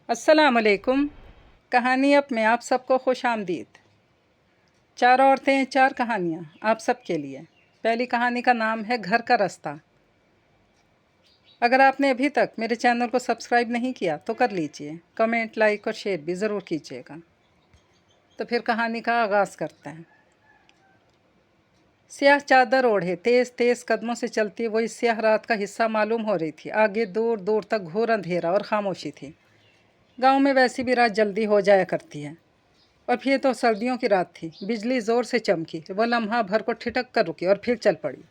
अस्सलाम वालेकुम। कहानी अब में आप सबको खुश आमदीद। 4 औरतें 4 कहानियाँ आप सबके लिए। पहली कहानी का नाम है घर का रास्ता। अगर आपने अभी तक मेरे चैनल को सब्सक्राइब नहीं किया तो कर लीजिए। कमेंट, लाइक और शेयर भी ज़रूर कीजिएगा। तो फिर कहानी का आगाज़ करते हैं। स्याह चादर ओढ़े तेज़ तेज़ कदमों से चलती वो इस स्याह रात का हिस्सा मालूम हो रही थी। आगे दूर दूर तक घोर अंधेरा और खामोशी थी। गांव में वैसी भी रात जल्दी हो जाया करती है। और फिर तो सर्दियों की रात थी। बिजली ज़ोर से चमकी। वो लम्हा भर को ठिठक कर रुकी और फिर चल पड़ी।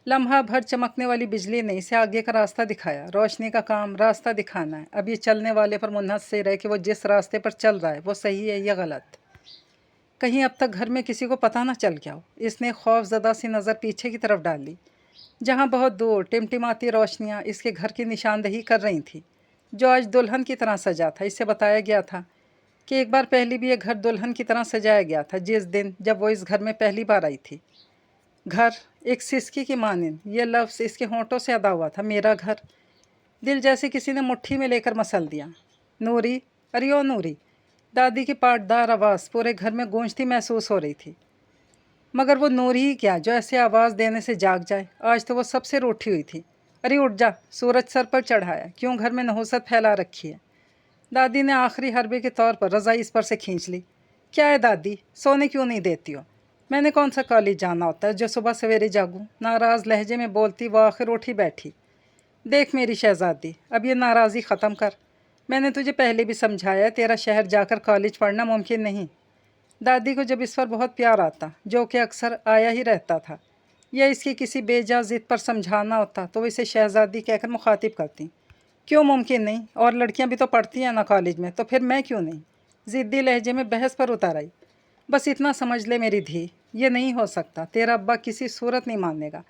लम्हा भर चमकने वाली बिजली ने इसे आगे का रास्ता दिखाया। रोशनी का काम रास्ता दिखाना है। अब ये चलने वाले पर मुनहसर है कि वो जिस रास्ते पर चल रहा है वो सही है या गलत। कहीं अब तक घर में किसी को पता ना चल गया हो। इसने खौफजदा सी नज़र पीछे की तरफ डाली, जहाँ बहुत दूर टिमटिमाती रोशनियाँ इसके घर की निशानदही कर रही थी, जो आज दुल्हन की तरह सजा था। इससे बताया गया था कि एक बार पहले भी ये घर दुल्हन की तरह सजाया गया था, जिस दिन जब वो इस घर में पहली बार आई थी। घर, एक सिसकी की मानिंद ये लफ्ज़ इसके होंठों से अदा हुआ था। मेरा घर। दिल जैसे किसी ने मुट्ठी में लेकर मसल दिया। नूरी, अरे ओ नूरी, दादी की पाटदार आवाज़ पूरे घर में गूंजती महसूस हो रही थी। मगर वो नूरी ही क्या जो ऐसे आवाज़ देने से जाग जाए। आज तो वो सबसे रूठी हुई थी। अरे उठ जा, सूरज सर पर चढ़ाया, क्यों घर में नहुसत फैला रखी है। दादी ने आखिरी हरबे के तौर पर रज़ाई इस पर से खींच ली। क्या है दादी, सोने क्यों नहीं देती हो? मैंने कौन सा कॉलेज जाना होता है जो सुबह सवेरे जागूं? नाराज़ लहजे में बोलती वो आखिर उठी बैठी। देख मेरी शहज़ादी, अब ये नाराज़ी ख़त्म कर। मैंने तुझे पहले भी समझाया, तेरा शहर जाकर कॉलेज पढ़ना मुमकिन नहीं। दादी को जब इस पर बहुत प्यार आता, जो कि अक्सर आया ही रहता था, या इसकी किसी बेजा ज़िद पर समझाना होता तो वो इसे शहज़ादी कहकर मुखातिब करती। क्यों मुमकिन नहीं? और लड़कियां भी तो पढ़ती हैं ना कॉलेज में, तो फिर मैं क्यों नहीं? ज़िद्दी लहजे में बहस पर उतर आई। बस इतना समझ ले मेरी धी, ये नहीं हो सकता। तेरा अब्बा किसी सूरत नहीं मानेगा।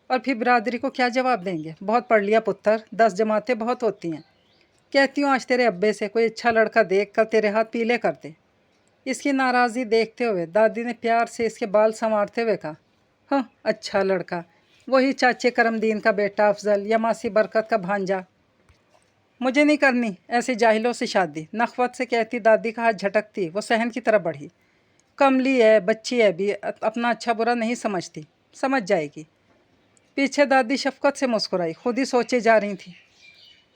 और फिर बिरादरी को क्या जवाब देंगे? बहुत पढ़ लिया पुत्र, 10 जमातें बहुत होती हैं। कहती हूँ आज तेरे अब्बे से कोई अच्छा लड़का देख कर तेरे हाथ पीले कर दे। इसकी नाराज़ी देखते हुए दादी ने प्यार से इसके बाल संवारते हुए कहा, हाँ अच्छा लड़का, वही चाचे करमदीन का बेटा अफजल या मासी बरकत का भांजा। मुझे नहीं करनी ऐसे जाहिलों से शादी, नखवत से कहती दादी का हाथ झटकती वो सहन की तरफ बढ़ी। कमली है, बच्ची है भी, अपना अच्छा बुरा नहीं समझती, समझ जाएगी। पीछे दादी शफकत से मुस्कुराई, खुद ही सोचे जा रही थी।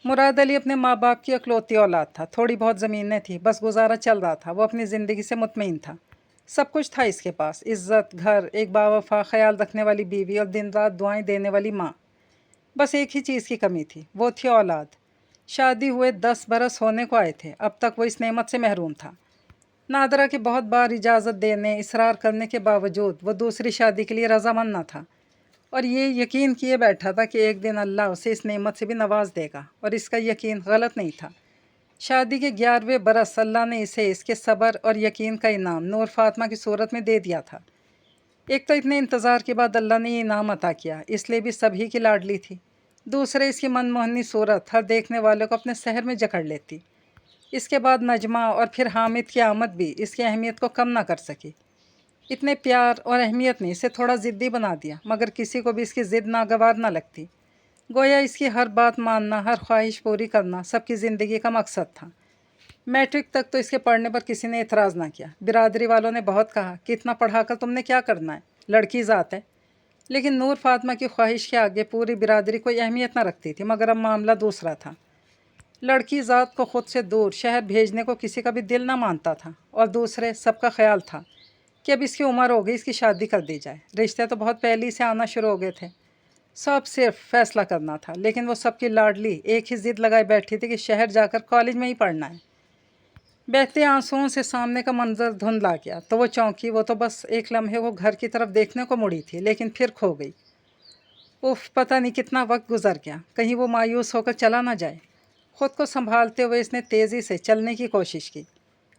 मुराद अली अपने माँ बाप की अकलौती औलाद था। थोड़ी बहुत ज़मीनें थी, बस गुजारा चल रहा था। वो अपनी ज़िंदगी से मुतमईन था। सब कुछ था इसके पास, इज़्ज़त, घर, एक बावफा ख्याल रखने वाली बीवी और दिन रात दुआएं देने वाली माँ। बस एक ही चीज़ की कमी थी, वो थी औलाद। शादी हुए 10 बरस होने को आए थे, अब तक वो इस नेमत से महरूम था। नादरा के बहुत बार इजाज़त देने, इसरार करने के बावजूद वो दूसरी शादी के लिए रजामंद न था, और ये यकीन किए बैठा था कि एक दिन अल्लाह उसे इस नेमत से भी नवाज देगा, और इसका यकीन गलत नहीं था। शादी के 11वें बरस अल्लाह ने इसे इसके सब्र और यकीन का इनाम नूर फातिमा की सूरत में दे दिया था। एक तो इतने इंतज़ार के बाद अल्लाह ने ये इनाम अता किया, इसलिए भी सभी की लाडली थी। दूसरे, इसकी मनमोहनी सूरत हर देखने वाले को अपने शहर में जकड़ लेती। इसके बाद नजमा और फिर हामिद की आमद भी इसकी अहमियत को कम ना कर सकी। इतने प्यार और अहमियत ने इसे थोड़ा ज़िद्दी बना दिया, मगर किसी को भी इसकी ज़िद नागवार ना लगती। गोया इसकी हर बात मानना, हर ख्वाहिश पूरी करना सबकी ज़िंदगी का मकसद था। मैट्रिक तक तो इसके पढ़ने पर किसी ने एतराज़ ना किया। बिरादरी वालों ने बहुत कहा कि इतना पढ़ाकर तुमने क्या करना है, लड़की ज़ात है। लेकिन नूर फातिमा की ख्वाहिश के आगे पूरी बिरादरी कोई अहमियत न रखती थी। मगर अब मामला दूसरा था। लड़की ज़ात को ख़ुद से दूर शहर भेजने को किसी का भी दिल ना मानता था, और दूसरे, सबका ख्याल था कि अब इसकी उम्र हो गई, इसकी शादी कर दी जाए। रिश्ते तो बहुत पहले से आना शुरू हो गए थे, सब सिर्फ फैसला करना था। लेकिन वो सबकी लाडली एक ही ज़िद लगाए बैठी थी कि शहर जाकर कॉलेज में ही पढ़ना है। बहते आंसुओं से सामने का मंजर धुंधला गया तो वो चौंकी। वो तो बस एक लम्हे को घर की तरफ देखने को मुड़ी थी, लेकिन फिर खो गई। उफ, पता नहीं कितना वक्त गुजर गया, कहीं वो मायूस होकर चला ना जाए। खुद को संभालते हुए इसने तेज़ी से चलने की कोशिश की।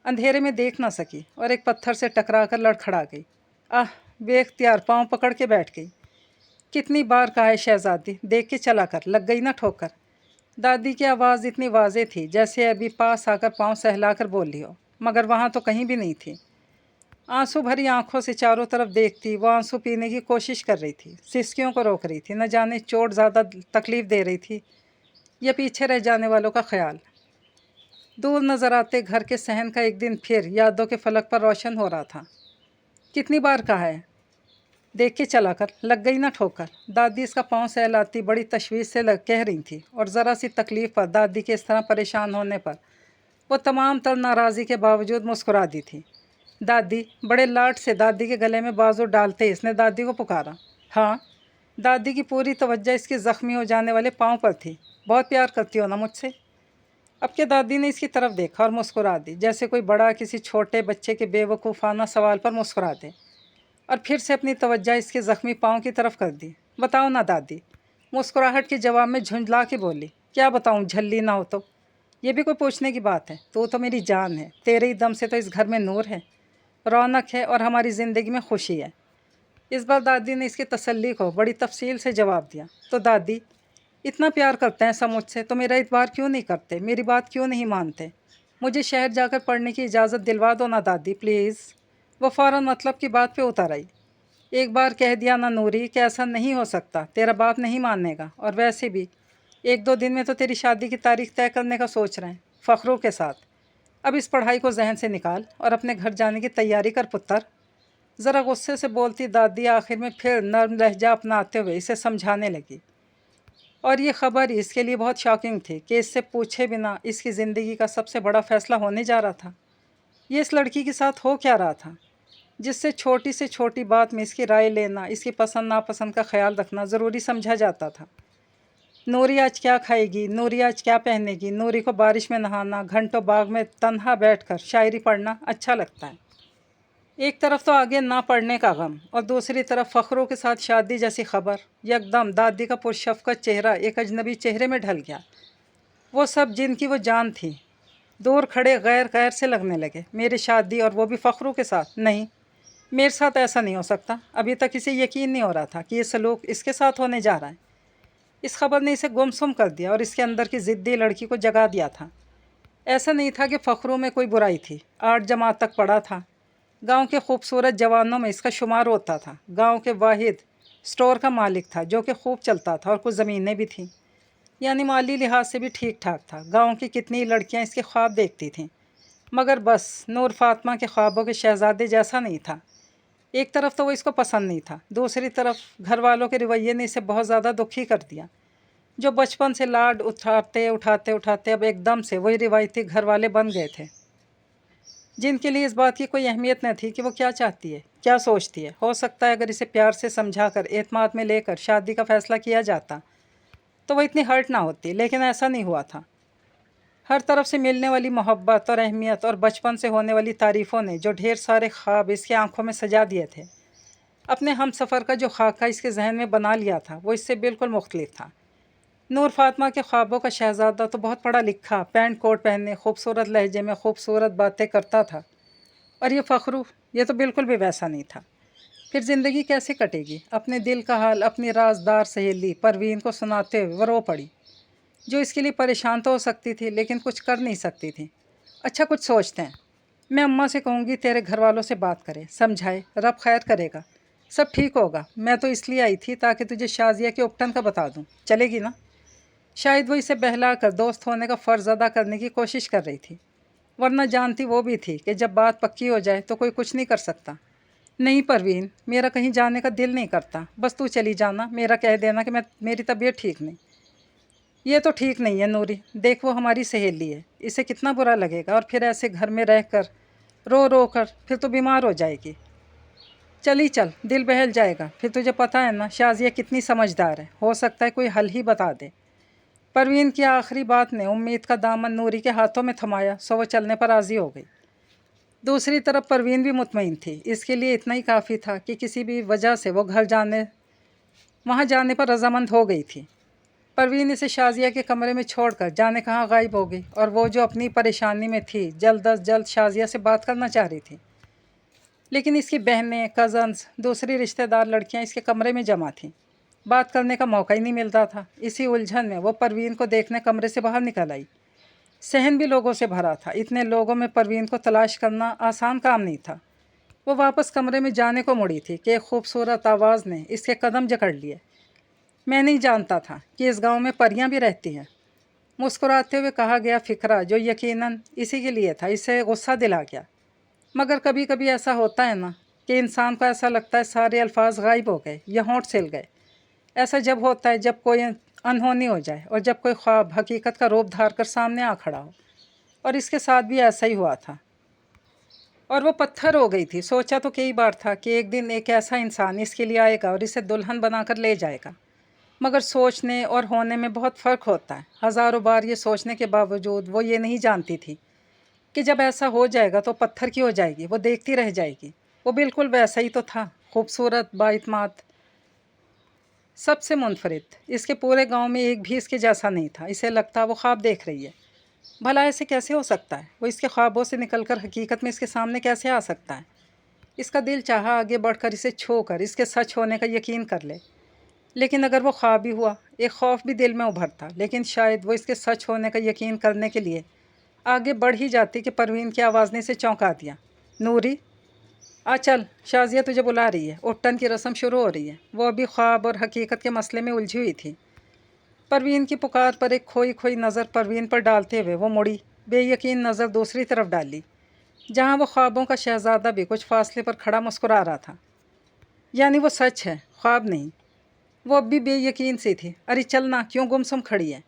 अंधेरे में देख ना सकी और एक पत्थर से टकरा कर लड़खड़ा गई। आह, बेख्तियार पाँव पकड़ के बैठ गई। कितनी बार कहा है शहज़ादी, देख के चला कर, लग गई ना ठोकर। दादी की आवाज़ इतनी वाज़े थी जैसे अभी पास आकर पाँव सहलाकर बोल ली हो, मगर वहाँ तो कहीं भी नहीं थी। आंसू भरी आंखों से चारों तरफ देखती, वो आंसू पीने की कोशिश कर रही थी, सिसकियों को रोक रही थी। न जाने चोट ज़्यादा तकलीफ़ दे रही थी या पीछे रह जाने वालों का ख्याल। दूर नजर आते घर के सहन का एक दिन फिर यादों के फलक पर रोशन हो रहा था। कितनी बार कहा है, देख के चला कर, लग गई ना ठोकर। दादी इसका पाँव सहलाती बड़ी तशवीश से कह रही थी, और ज़रा सी तकलीफ़ पर, दादी के इस तरह परेशान होने पर वो तमाम तर नाराज़गी के बावजूद मुस्कुरा दी थी। दादी, बड़े लाड से दादी के गले में बाजू डालते इसने दादी को पुकारा। हाँ, दादी की पूरी तवज्जो इसके ज़ख्मी हो जाने वाले पाँव पर थी। बहुत प्यार करती हो ना मुझसे? अब के दादी ने इसकी तरफ देखा और मुस्कुरा दी, जैसे कोई बड़ा किसी छोटे बच्चे के बेवकूफ़ाना सवाल पर मुस्कुरा दे, और फिर से अपनी तवज्जो इसके ज़ख्मी पाँव की तरफ कर दी। बताओ ना दादी, मुस्कुराहट के जवाब में झुंझला के बोली। क्या बताऊँ, झल्ली ना हो तो? ये भी कोई पूछने की बात है? तू तो मेरी जान है, तेरे ही दम से तो इस घर में नूर है, रौनक है और हमारी ज़िंदगी में खुशी है। इस बार दादी ने इसकी तसल्ली को बड़ी तफसील से जवाब दिया। तो दादी, इतना प्यार करते हैं सब मुझसे तो मेरा इतबार क्यों नहीं करते, मेरी बात क्यों नहीं मानते? मुझे शहर जाकर पढ़ने की इजाज़त दिलवा दो ना दादी, प्लीज़। वो फ़ौरन मतलब की बात पे उतर आई। एक बार कह दिया ना नूरी कि ऐसा नहीं हो सकता, तेरा बाप नहीं मानेगा, और वैसे भी 1-2 दिन में तो तेरी शादी की तारीख तय करने का सोच रहे हैं, फ़खरों के साथ। अब इस पढ़ाई को जहन से निकाल और अपने घर जाने की तैयारी कर पुत्र। ज़रा गुस्से से बोलती दादी आखिर में फिर नर्म लहजा अपनाते हुए इसे समझाने लगी। और ये ख़बर इसके लिए बहुत शॉकिंग थी कि इससे पूछे बिना इसकी ज़िंदगी का सबसे बड़ा फ़ैसला होने जा रहा था। ये इस लड़की के साथ हो क्या रहा था, जिससे छोटी से छोटी बात में इसकी राय लेना, इसकी पसंद नापसंद का ख्याल रखना ज़रूरी समझा जाता था। नूरी आज क्या खाएगी, नूरी आज क्या पहनेगी, नूरी को बारिश में नहाना, घंटों बाग में तन्हा बैठकर शायरी पढ़ना अच्छा लगता है। एक तरफ तो आगे ना पढ़ने का गम, और दूसरी तरफ फ़खरों के साथ शादी जैसी खबर। यकदम दादी का पुरशफ़क़त चेहरा एक अजनबी चेहरे में ढल गया। वो सब जिनकी वो जान थी दूर खड़े गैर गैर से लगने लगे। मेरी शादी, और वो भी फ़खरों के साथ? नहीं, मेरे साथ ऐसा नहीं हो सकता। अभी तक इसे यकीन नहीं हो रहा था कि ये सलूक इसके साथ होने जा रहा है। इस खबर ने इसे गुमसुम कर दिया और इसके अंदर की ज़िद्दी लड़की को जगा दिया था। ऐसा नहीं था कि फ़खरों में कोई बुराई थी। 8 जमात तक पढ़ा था, गांव के खूबसूरत जवानों में इसका शुमार होता था। गांव के वाहिद स्टोर का मालिक था जो कि खूब चलता था, और कुछ ज़मीनें भी थीं, यानी माली लिहाज से भी ठीक ठाक था। गांव की कितनी लड़कियां इसके ख्वाब देखती थीं, मगर बस नूर फातिमा के ख्वाबों के शहजादे जैसा नहीं था। एक तरफ तो वो इसको पसंद नहीं था, दूसरी तरफ घर वालों के रवैये ने इसे बहुत ज़्यादा दुखी कर दिया। जो बचपन से लाड उठाते उठाते उठाते अब एकदम से वही रिवायती घर वाले बन गए थे, जिनके लिए इस बात की कोई अहमियत न थी कि वो क्या चाहती है, क्या सोचती है। हो सकता है अगर इसे प्यार से समझाकर एतमाद में लेकर शादी का फ़ैसला किया जाता तो वो इतनी हर्ट ना होती, लेकिन ऐसा नहीं हुआ था। हर तरफ से मिलने वाली मोहब्बत और अहमियत और बचपन से होने वाली तारीफ़ों ने जो ढेर सारे ख्वाब इसकी आंखों में सजा दिए थे, अपने हम सफ़र का जो खाका इसके जहन में बना लिया था, वो इससे बिल्कुल मुख्तलिफ था। नूर फातिमा के ख्वाबों का शहज़ादा तो बहुत पढ़ा लिखा, पैंट कोट पहने, खूबसूरत लहजे में खूबसूरत बातें करता था, और ये फ़खरू, ये तो बिल्कुल भी वैसा नहीं था। फिर ज़िंदगी कैसे कटेगी? अपने दिल का हाल अपनी राजदार सहेली परवीन को सुनाते हुए वो रो पड़ी, जो इसके लिए परेशान तो हो सकती थी लेकिन कुछ कर नहीं सकती थी। अच्छा, कुछ सोचते हैं। मैं अम्मा से कहूँगी तेरे घर वालों से बात करें, समझाए, रब खैर करेगा, सब ठीक होगा। मैं तो इसलिए आई थी ताकि तुझे शाजिया के उपटन का बता दूँ, चलेगी ना? शायद वो इसे बहला कर दोस्त होने का फ़र्ज़ अदा करने की कोशिश कर रही थी, वरना जानती वो भी थी कि जब बात पक्की हो जाए तो कोई कुछ नहीं कर सकता। नहीं परवीन, मेरा कहीं जाने का दिल नहीं करता, बस तू चली जाना, मेरा कह देना कि मेरी तबीयत ठीक नहीं। ये तो ठीक नहीं है नूरी, देख वो हमारी सहेली है, इसे कितना बुरा लगेगा, और फिर ऐसे घर में रह कर रो रो कर फिर तो बीमार हो जाएगी। चली चल, दिल बहल जाएगा। फिर तुझे पता है ना शाजिया कितनी समझदार है, हो सकता है कोई हल ही बता दे। परवीन की आखिरी बात ने उम्मीद का दामन नूरी के हाथों में थमाया, सो वो चलने पर राज़ी हो गई। दूसरी तरफ परवीन भी मुतमईन थी। इसके लिए इतना ही काफ़ी था कि किसी भी वजह से वो वहाँ जाने पर रजामंद हो गई थी। परवीन इसे शाजिया के कमरे में छोड़कर जाने कहाँ गायब हो गई, और वो जो अपनी परेशानी में थी जल्द अज जल्द शाजिया से बात करना चाह रही थी, लेकिन इसकी बहनें, कज़न्स, दूसरी रिश्तेदार लड़कियाँ इसके कमरे में जमा थीं। बात करने का मौका ही नहीं मिलता था। इसी उलझन में वो परवीन को देखने कमरे से बाहर निकल आई। सहन भी लोगों से भरा था, इतने लोगों में परवीन को तलाश करना आसान काम नहीं था। वो वापस कमरे में जाने को मुड़ी थी कि एक खूबसूरत आवाज़ ने इसके कदम जकड़ लिए। मैं नहीं जानता था कि इस गांव में परियां भी रहती हैं। मुस्कुराते हुए कहा गया फिक्रा जो यकीनन इसी के लिए था, इसे गुस्सा दिला गया। मगर कभी कभी ऐसा होता है ना कि इंसान को ऐसा लगता है सारे अल्फाज गायब हो गए या होंठ सिल गए। ऐसा जब होता है जब कोई अनहोनी हो जाए और जब कोई ख्वाब हकीकत का रूप धार कर सामने आ खड़ा हो। और इसके साथ भी ऐसा ही हुआ था। और वो पत्थर हो गई थी। सोचा तो कई बार था कि एक दिन एक ऐसा इंसान इसके लिए आएगा और इसे दुल्हन बनाकर ले जाएगा। मगर सोचने और होने में बहुत फ़र्क होता है। हज़ारों बार ये सोचने के बावजूद वो ये नहीं जानती थी कि जब ऐसा हो जाएगा तो पत्थर की हो जाएगी, वो देखती रह जाएगी। वो बिल्कुल वैसा ही तो था, खूबसूरत, बाइतमाद, सबसे मुनफरिद। इसके पूरे गांव में एक भी इसके जैसा नहीं था। इसे लगता वो ख्वाब देख रही है। भला ऐसे कैसे हो सकता है? वो इसके ख्वाबों से निकलकर हकीकत में इसके सामने कैसे आ सकता है? इसका दिल चाहा आगे बढ़कर इसे छूकर इसके सच होने का यकीन कर ले। लेकिन अगर वो ख्वाब ही हुआ, एक खौफ भी दिल में उभरता। लेकिन शायद वो इसके सच होने का यकीन करने के लिए आगे बढ़ ही जाती कि परवीन की आवाज़ ने इसे चौंका दिया। नूरी, आ चल, शाजिया तुझे बुला रही है। उट्टन की रस्म शुरू हो रही है। वो अभी ख्वाब और हकीकत के मसले में उलझी हुई थी। परवीन की पुकार पर एक खोई खोई नज़र परवीन पर डालते हुए वो मुड़ी, बेयकीन नज़र दूसरी तरफ डाली, जहाँ वो ख्वाबों का शहज़ादा भी कुछ फासले पर खड़ा मुस्कुरा रहा था। यानी वो सच है, ख्वाब नहीं। वो अब भी बेयकीन सी थी। अरे चल ना, क्यों गुमसुम खड़ी है?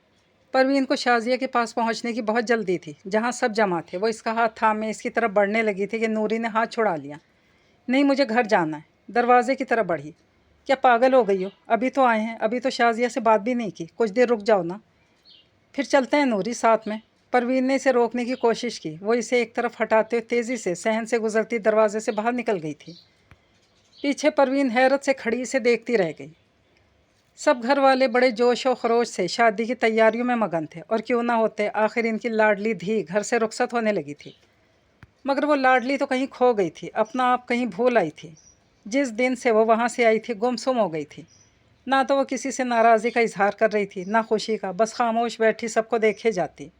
परवीन को शाजिया के पास पहुंचने की बहुत जल्दी थी, जहां सब जमा थे। वो इसका हाथ थामे इसकी तरफ बढ़ने लगी थी कि नूरी ने हाथ छुड़ा लिया। नहीं, मुझे घर जाना है। दरवाजे की तरफ बढ़ी। क्या पागल हो गई हो? अभी तो आए हैं, अभी तो शाजिया से बात भी नहीं की। कुछ देर रुक जाओ ना, फिर चलते हैं नूरी साथ में। परवीन ने इसे रोकने की कोशिश की। वो इसे एक तरफ हटाते हुए तेज़ी से सहन से गुजरती दरवाजे से बाहर निकल गई थी। पीछे परवीन हैरत से खड़ी इसे देखती रह गई। सब घर वाले बड़े जोश और खरोश से शादी की तैयारियों में मगन थे। और क्यों ना होते, आखिर इनकी लाडली धी घर से रुखसत होने लगी थी। मगर वो लाडली तो कहीं खो गई थी, अपना आप कहीं भूल आई थी। जिस दिन से वो वहाँ से आई थी गुमसुम हो गई थी। ना तो वो किसी से नाराज़गी का इजहार कर रही थी, ना खुशी का। बस खामोश बैठी सबको देखे जाती।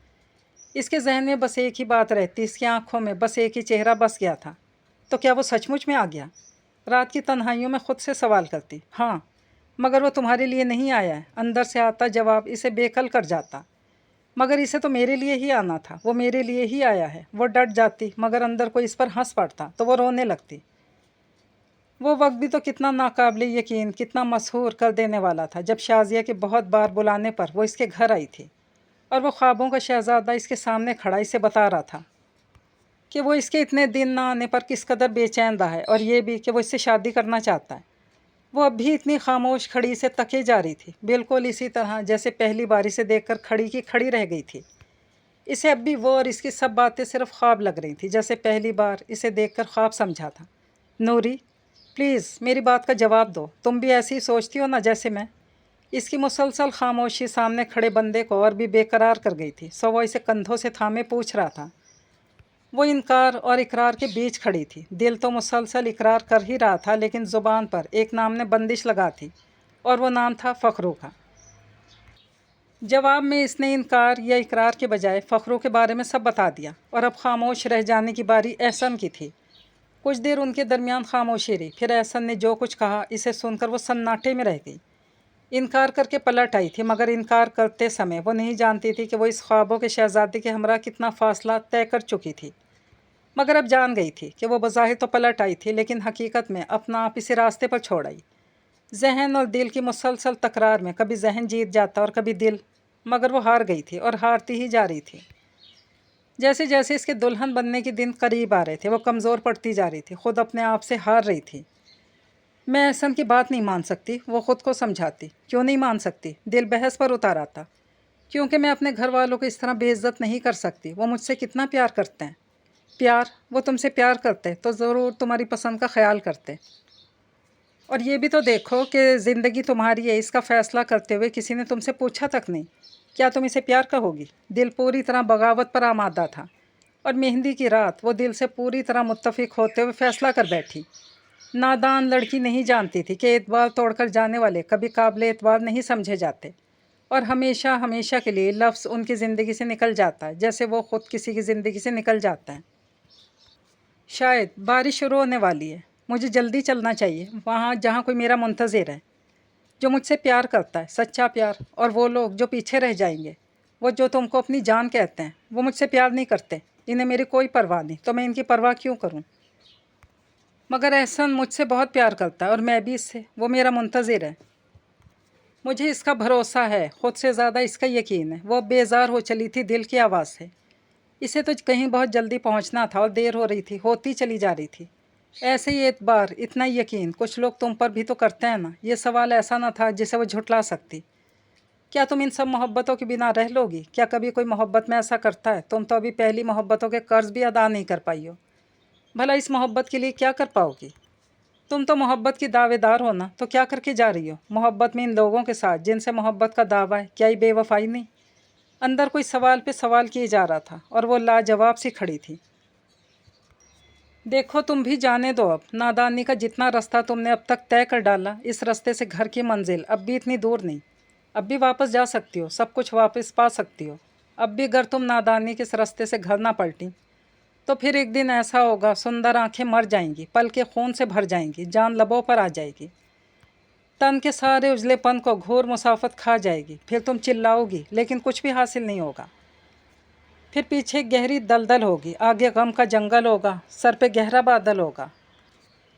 इसके जहन में बस एक ही बात रहती, इसकी आंखों में बस एक ही चेहरा बस गया था। तो क्या वो सचमुच में आ गया? रात की तन्हाइयों में खुद से सवाल करती। हाँ, मगर वो तुम्हारे लिए नहीं आया है। अंदर से आता जवाब इसे बेकल कर जाता। मगर इसे तो मेरे लिए ही आना था, वो मेरे लिए ही आया है। वो डट जाती, मगर अंदर कोई इस पर हंस पड़ता तो वो रोने लगती। वो वक्त भी तो कितना नाकाबिले यकीन, कितना मशहूर कर देने वाला था, जब शाजिया के बहुत बार बुलाने पर वो इसके घर आई थी और वो ख्वाबों का शहज़ादा इसके सामने खड़ा इसे बता रहा था कि वो इसके इतने दिन ना आने पर किस कदर बेचैन रहा है, और ये भी कि वो इससे शादी करना चाहता है। वो अब भी इतनी खामोश खड़ी से तके जा रही थी, बिल्कुल इसी तरह जैसे पहली बार इसे देखकर खड़ी की खड़ी रह गई थी। इसे अब भी वो और इसकी सब बातें सिर्फ ख्वाब लग रही थी, जैसे पहली बार इसे देखकर ख्वाब समझा था। नूरी, प्लीज़ मेरी बात का जवाब दो। तुम भी ऐसी ही सोचती हो ना जैसे मैं? इसकी मुसलसल खामोशी सामने खड़े बंदे को और भी बेकरार कर गई थी। सो वो इसे कंधों से थामे पूछ रहा था। वो इनकार और इकरार के बीच खड़ी थी। दिल तो मुसलसल इकरार कर ही रहा था, लेकिन ज़ुबान पर एक नाम ने बंदिश लगा थी, और वो नाम था फ़खरू का। जवाब में इसने इनकार या इकरार के बजाय फ़खरू के बारे में सब बता दिया। और अब खामोश रह जाने की बारी एहसन की थी। कुछ देर उनके दरमियान खामोशी रही। फिर एहसन ने जो कुछ कहा इसे सुनकर वो सन्नाटे में रह गई। इनकार करके पलट आई थी, मगर इनकार करते समय वो नहीं जानती थी कि वो इस ख्वाबों के शहज़ादे के हमरा कितना फ़ासला तय कर चुकी थी। मगर अब जान गई थी कि वो बज़ाहिर तो पलट आई थी, लेकिन हकीकत में अपना आप इसे रास्ते पर छोड़ आई। जहन और दिल की मुसलसल तकरार में कभी जहन जीत जाता और कभी दिल, मगर वो हार गई थी और हारती ही जा रही थी। जैसे जैसे इसके दुल्हन बनने के दिन करीब आ रहे थे वो कमज़ोर पड़ती जा रही थी, खुद अपने आप से हार रही थी। मैं एहसन की बात नहीं मान सकती, वो ख़ुद को समझाती। क्यों नहीं मान सकती? दिल बहस पर उतार आता। क्योंकि मैं अपने घर वालों को इस तरह बेइज्जत नहीं कर सकती। वो मुझसे कितना प्यार करते हैं। प्यार? वो तुमसे प्यार करते तो ज़रूर तुम्हारी पसंद का ख्याल करते। और ये भी तो देखो कि ज़िंदगी तुम्हारी है, इसका फ़ैसला करते हुए किसी ने तुमसे पूछा तक नहीं, क्या तुम इसे प्यार कहोगी? दिल पूरी तरह बगावत पर आमादा था, और मेहंदी की रात वो दिल से पूरी तरह मुत्तफ़िक होते हुए फ़ैसला कर बैठी। नादान लड़की नहीं जानती थी कि एतबार तोड़कर जाने वाले कभी काबिल एतबार नहीं समझे जाते, और हमेशा हमेशा के लिए लफ्ज़ उनकी ज़िंदगी से निकल जाता है, जैसे वो ख़ुद किसी की ज़िंदगी से निकल जाता है। शायद बारिश शुरू होने वाली है, मुझे जल्दी चलना चाहिए, वहाँ जहाँ कोई मेरा मुंतज़िर है, जो मुझसे प्यार करता है, सच्चा प्यार। और वो लोग जो पीछे रह जाएंगे, वो जो तुमको अपनी जान कहते हैं, वो मुझसे प्यार नहीं करते। इन्हें मेरी कोई परवाह नहीं, तो मैं इनकी परवाह क्यों करूं? मगर एहसन मुझसे बहुत प्यार करता है और मैं भी इससे। वो मेरा मुंतज़िर है। मुझे इसका भरोसा है, ख़ुद से ज़्यादा इसका यकीन है। वो बेजार हो चली थी दिल की आवाज़ से। इसे तो कहीं बहुत जल्दी पहुंचना था और देर हो रही थी, होती चली जा रही थी। ऐसे ही एक बार इतना यकीन कुछ लोग तुम पर भी तो करते हैं ना। ये सवाल ऐसा ना था जिसे वो झुठला सकती। क्या तुम इन सब मोहब्बतों के बिना रह लोगी? क्या कभी कोई मोहब्बत में ऐसा करता है? तुम तो अभी पहली मोहब्बतों के कर्ज भी अदा नहीं कर पाई हो। भला इस मोहब्बत के लिए क्या कर पाओगी? तुम तो मोहब्बत की दावेदार हो ना, तो क्या करके जा रही हो मोहब्बत में इन लोगों के साथ जिनसे मोहब्बत का दावा है? क्या ये बेवफाई नहीं? अंदर कोई सवाल पे सवाल किए जा रहा था और वो लाजवाब सी खड़ी थी। देखो तुम भी जाने दो अब। नादानी का जितना रास्ता तुमने अब तक तय कर डाला, इस रास्ते से घर की मंजिल अब भी इतनी दूर नहीं। अब भी वापस जा सकती हो, सब कुछ वापस पा सकती हो। अब भी अगर तुम नादानी के इस रास्ते से घर ना पलटी, तो फिर एक दिन ऐसा होगा, सुंदर आंखें मर जाएंगी, पल के खून से भर जाएंगी, जान लबों पर आ जाएगी, तन के सारे उजलेपन को घोर मुसाफत खा जाएगी। फिर तुम चिल्लाओगी लेकिन कुछ भी हासिल नहीं होगा। फिर पीछे गहरी दलदल होगी, आगे गम का जंगल होगा, सर पे गहरा बादल होगा।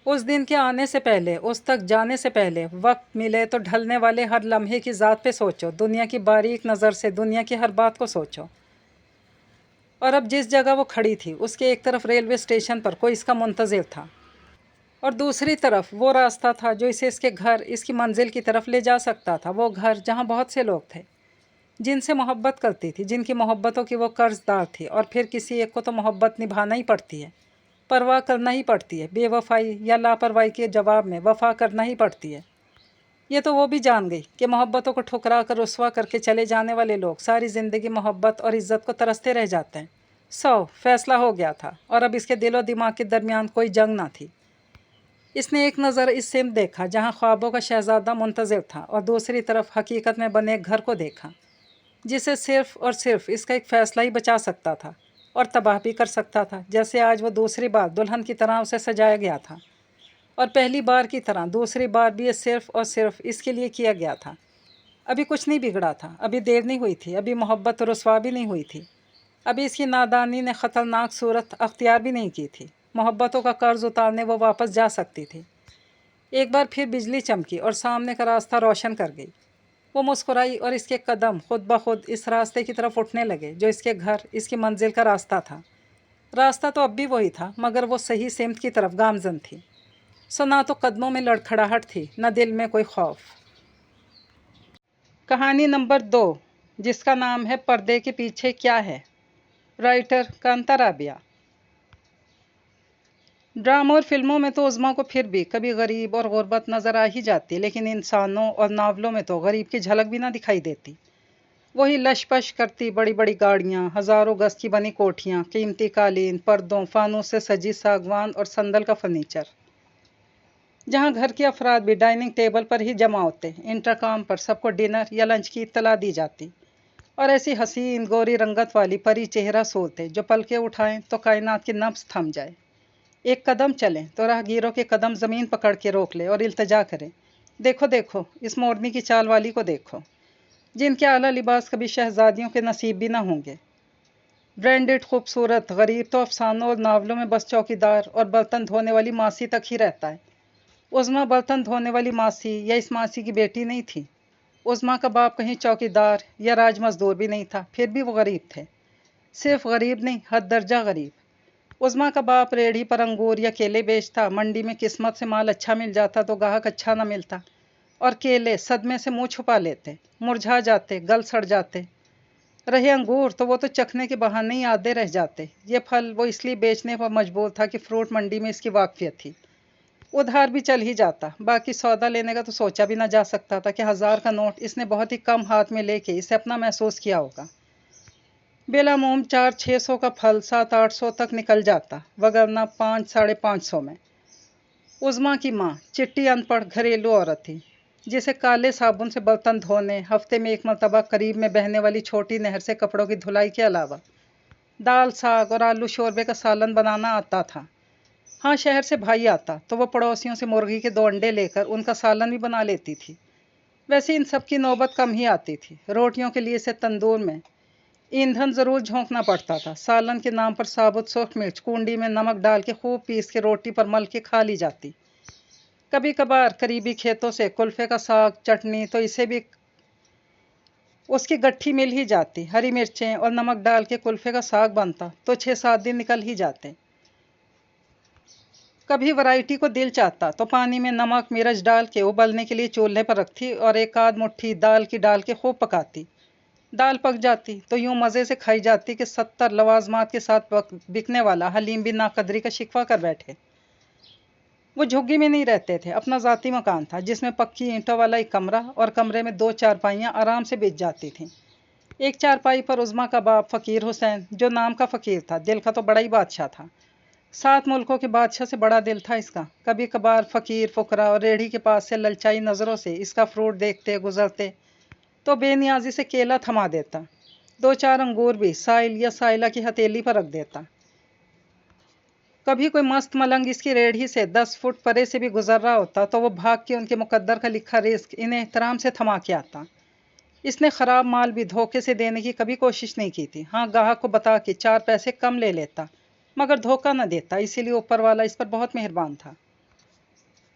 उस दिन के आने से पहले, उस तक जाने से पहले, वक्त मिले तो ढलने वाले हर लम्हे की ज़ात पे सोचो, दुनिया की बारीक नज़र से दुनिया की हर बात को सोचो। और अब जिस जगह वो खड़ी थी, उसके एक तरफ रेलवे स्टेशन पर कोई इसका मुंतज़िर था और दूसरी तरफ वो रास्ता था जो इसे इसके घर, इसकी मंजिल की तरफ ले जा सकता था। वो घर जहाँ बहुत से लोग थे जिनसे मोहब्बत करती थी, जिनकी मोहब्बतों की वो कर्जदार थी। और फिर किसी एक को तो मोहब्बत निभाना ही पड़ती है, परवाह करना ही पड़ती है। बेवफाई या लापरवाही के जवाब में वफा करना ही पड़ती है। ये तो वो भी जान गई कि मोहब्बतों को ठुकरा कर रुस्वा करके चले जाने वाले लोग सारी ज़िंदगी मोहब्बत और इज़्ज़त को तरसते रह जाते हैं। फैसला हो गया था और अब इसके दिल और दिमाग के दरमियान कोई जंग ना थी। इसने एक नज़र इस सिमत देखा जहाँ ख्वाबों का शहज़ादा मुंतज़िर था और दूसरी तरफ हकीकत में बने घर को देखा जिसे सिर्फ़ और सिर्फ इसका एक फ़ैसला ही बचा सकता था और तबाह भी कर सकता था। जैसे आज वो दूसरी बार दुल्हन की तरह उसे सजाया गया था और पहली बार की तरह दूसरी बार भी ये सिर्फ़ और सिर्फ इसके लिए किया गया था। अभी कुछ नहीं बिगड़ा था, अभी देर नहीं हुई थी, अभी मोहब्बत रुस्वा भी नहीं हुई थी, अभी इसकी नादानी ने ख़तरनाक सूरत अख्तियार भी नहीं की थी। मोहब्बतों का कर्ज उतारने वो वापस जा सकती थी। एक बार फिर बिजली चमकी और सामने का रास्ता रोशन कर गई। वो मुस्कुराई और इसके कदम खुद ब खुद इस रास्ते की तरफ उठने लगे जो इसके घर, इसकी मंजिल का रास्ता था। रास्ता तो अब भी वही था, मगर वो सही सिमत की तरफ गामजन थी। सो ना तो कदमों में लड़खड़ाहट थी, न दिल में कोई खौफ। कहानी नंबर 2, जिसका नाम है पर्दे के पीछे क्या है। राइटर कांता राबिया। ड्रामा और फिल्मों में तो उज़्मा को फिर भी कभी गरीब और गुर्बत नज़र आ ही जाती, लेकिन इंसानों और नावलों में तो गरीब की झलक भी ना दिखाई देती। वही लशपश करती बड़ी बड़ी गाड़ियाँ, हज़ारों गज की बनी कोठियाँ, कीमती कालीन, पर्दों, फानूस से सजी सागवान और संदल का फर्नीचर, जहाँ घर के अफराद भी डाइनिंग टेबल पर ही जमा होते। इंटरकॉम पर सबको डिनर या लंच की इत्तला दी जाती और ऐसी हसीन गोरी रंगत वाली परी चेहरा सोलते जो पलके उठाएं तो कायनात की नब्ज़ थम जाए। एक कदम चलें तो राहगीरों के कदम ज़मीन पकड़ के रोक ले और इल्तजा करें, देखो देखो इस मोरनी की चाल वाली को देखो, जिनके आला लिबास कभी शहजादियों के नसीब भी ना होंगे। ब्रांडेड खूबसूरत गरीब तो अफसानों और नावलों में बस चौकीदार और बर्तन धोने वाली मासी तक ही रहता है। उज़्मा बर्तन धोने वाली मासी या इस मासी की बेटी नहीं थी। उज़्मा का बाप कहीं चौकीदार या राज मजदूर भी नहीं था, फिर भी वो गरीब थे। सिर्फ गरीब नहीं, हद दर्जा गरीब। उज़्मा का बाप रेहड़ी पर अंगूर या केले बेचता। मंडी में किस्मत से माल अच्छा मिल जाता तो गाहक अच्छा ना मिलता और केले सदमे से मुंह छुपा लेते, मुरझा जाते, गल सड़ जाते। रहे अंगूर तो वो तो चखने के बहाने ही आधे रह जाते। ये फल वो इसलिए बेचने पर मजबूर था कि फ्रूट मंडी में इसकी वाकफियत थी। उधार भी चल ही जाता, बाकी सौदा लेने का तो सोचा भी ना जा सकता था कि 1000 का नोट इसने बहुत ही कम हाथ में लेके इसे अपना महसूस किया होगा। बेलामूम 400-600 का फल 700-800 तक निकल जाता, वगरना 500-550 में। उज़्मा की माँ चिट्टी अनपढ़ घरेलू औरत थी, जिसे काले साबुन से बर्तन धोने, हफ्ते में एक मरतबा करीब में बहने वाली छोटी नहर से कपड़ों की धुलाई के अलावा दाल, साग और आलू शोरबे का सालन बनाना आता था। हाँ, शहर से भाई आता तो वो पड़ोसियों से मुर्गी के 2 अंडे लेकर उनका सालन भी बना लेती थी। वैसे इन सब की नौबत कम ही आती थी। रोटियों के लिए इसे तंदूर में ईंधन ज़रूर झोंकना पड़ता था। सालन के नाम पर साबुत सुर्ख मिर्च कुंडी में नमक डाल के खूब पीस के रोटी पर मल के खा ली जाती। कभी कभार करीबी खेतों से कुल्फे का साग चटनी तो इसे भी उसकी गट्ठी मिल ही जाती। हरी मिर्चें और नमक डाल के कुल्फे का साग बनता तो 6-7 दिन निकल ही जाते। कभी वैरायटी को दिल चाहता तो पानी में नमक मिर्च डाल के उबलने के लिए चूल्हे पर रखती और एक आध मुट्ठी दाल की डाल के खूब पकाती। दाल पक जाती तो यूं मज़े से खाई जाती कि 70 लवाजमात के साथ बिकने वाला हलीम भी नाकदरी का शिकवा कर बैठे। वो झुग्गी में नहीं रहते थे, अपना ज़ाती मकान था जिसमें पक्की ईंटों वाला एक कमरा और कमरे में 2 चारपाइयाँ आराम से बिछ जाती थीं। एक चारपाई पर उज़्मा का बाप फ़कीर हुसैन, जो नाम का फ़कीर था, दिल का तो बड़ा ही बादशाह था। 7 मुल्कों के बादशाह से बड़ा दिल था इसका। कभी कभार फ़कीर फुकरा और रेढ़ी के पास से ललचाई नज़रों से इसका फ्रूट देखते गुजरते तो बेनियाजी से केला थमा देता। 2-4 अंगूर भी साइल या साइला की हथेली पर रख देता। कभी कोई मस्त मलंग इसकी रेढ़ी से 10 फुट परे से भी गुजर रहा होता तो वो भाग के उनके मुकद्दर का लिखा रिस्क इन्हें एहतराम से थमा के आता। इसने ख़राब माल भी धोखे से देने की कभी कोशिश नहीं की थी। हाँ, गाहक को बता के 4 पैसे कम ले लेता मगर धोखा न देता, इसीलिए ऊपर वाला इस पर बहुत मेहरबान था।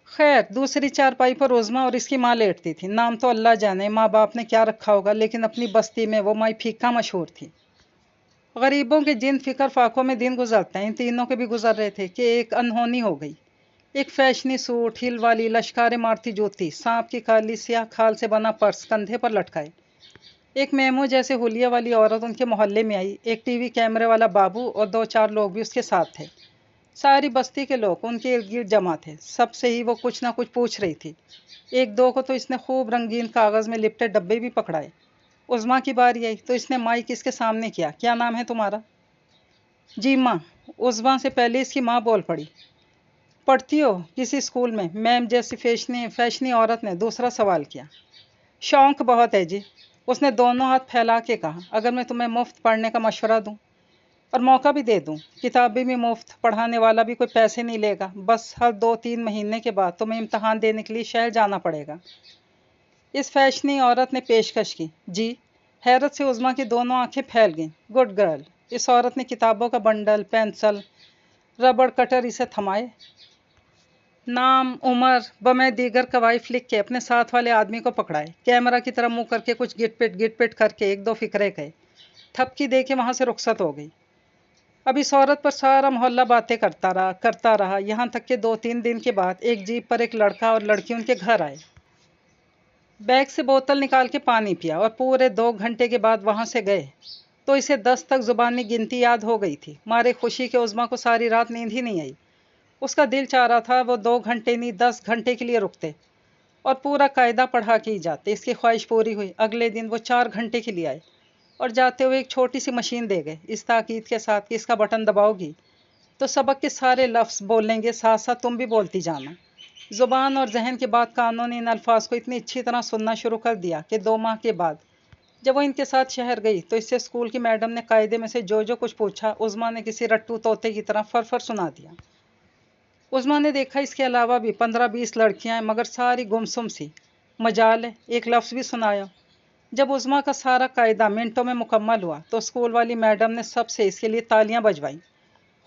खैर, दूसरी चारपाई पर उज़्मा और इसकी माँ लेटती थी। नाम तो अल्लाह जाने माँ बाप ने क्या रखा होगा, लेकिन अपनी बस्ती में वो माई फीका मशहूर थी। गरीबों के जिन फिक्र फाकों में दिन गुजरते हैं, इन तीनों के भी गुजर रहे थे कि एक अनहोनी हो गई। एक फैशनी सूट, हिल वाली लश्कारे मारती जूती, सांप की काली स्याह खाल से बना पर्स कंधे पर लटकाए। एक मेमो जैसे हुलिया वाली औरत उनके मोहल्ले में आई। एक टीवी कैमरे वाला बाबू और 2-4 लोग भी उसके साथ थे। सारी बस्ती के लोग उनके इर्द गिर्द जमा थे। सबसे ही वो कुछ ना कुछ पूछ रही थी। 1-2 को तो इसने खूब रंगीन कागज़ में लिपटे डब्बे भी पकड़ाए। उज़्मा की बारी आई तो इसने माइक इसके सामने किया। क्या नाम है तुम्हारा? जी माँ। उज़्मा से पहले इसकी माँ बोल पड़ी। पढ़ती हो किसी स्कूल में? मैम जैसी फैशनी औरत ने दूसरा सवाल किया। शौक़ बहुत है जी, उसने दोनों हाथ फैला के कहा। अगर मैं तुम्हें मुफ्त पढ़ने का मशवरा दूं और मौका भी दे दूं, किताबें भी मुफ्त, पढ़ाने वाला भी कोई पैसे नहीं लेगा, बस हर 2-3 महीने के बाद तुम्हें इम्तहान देने के लिए शहर जाना पड़ेगा। इस फैशनी औरत ने पेशकश की। जी। हैरत से उज़्मा की दोनों आंखें फैल गईं। Good girl. इस औरत ने किताबों का बंडल, पेंसिल, रबड़ कटर इसे थमाए। नाम, उम्र बमे दीगर कवाइफ लिख के अपने साथ वाले आदमी को पकड़ाए। कैमरा की तरफ मुँह करके कुछ गिट-पिट करके 1-2 फिक्रे कहे। ठपकी दे के वहाँ से रुखसत हो गई। अब इस औरत पर सारा मोहल्ला बातें करता रहा, यहाँ तक कि 2-3 दिन के बाद एक जीप पर एक लड़का और लड़की उनके घर आए। बैग से बोतल निकाल के पानी पिया और पूरे 2 घंटे के बाद वहाँ से गए तो इसे 10 तक ज़ुबानी गिनती याद हो गई थी। मारे खुशी के उज़्मा को सारी रात नींद ही नहीं आई। उसका दिल चाह रहा था वो 2 घंटे नहीं 10 घंटे के लिए रुकते और पूरा कायदा पढ़ा के ही जाते। इसकी ख्वाहिश पूरी हुई। अगले दिन वो 4 घंटे के लिए आए और जाते हुए एक छोटी सी मशीन दे गए, इस ताकीद के साथ कि इसका बटन दबाओगी तो सबक के सारे लफ्ज़ बोलेंगे, साथ साथ तुम भी बोलती जाना। ज़ुबान और जहन के बाद कानों ने इन अल्फाज को इतनी अच्छी तरह सुनना शुरू कर दिया कि 2 माह के बाद जब वो इनके साथ शहर गई तो इससे स्कूल की मैडम ने कायदे में से जो जो कुछ पूछा उज़्मा ने किसी रट्टू तोते की तरह फर सुना दिया। उज़्मा ने देखा इसके अलावा भी 15-20 लड़कियां हैं मगर सारी गुमसुम सी। मजाल है, एक लफ्ज़ भी सुनाया। जब उज़्मा का सारा कायदा मिनटों में मुकम्मल हुआ तो स्कूल वाली मैडम ने सबसे इसके लिए तालियां बजवाईं,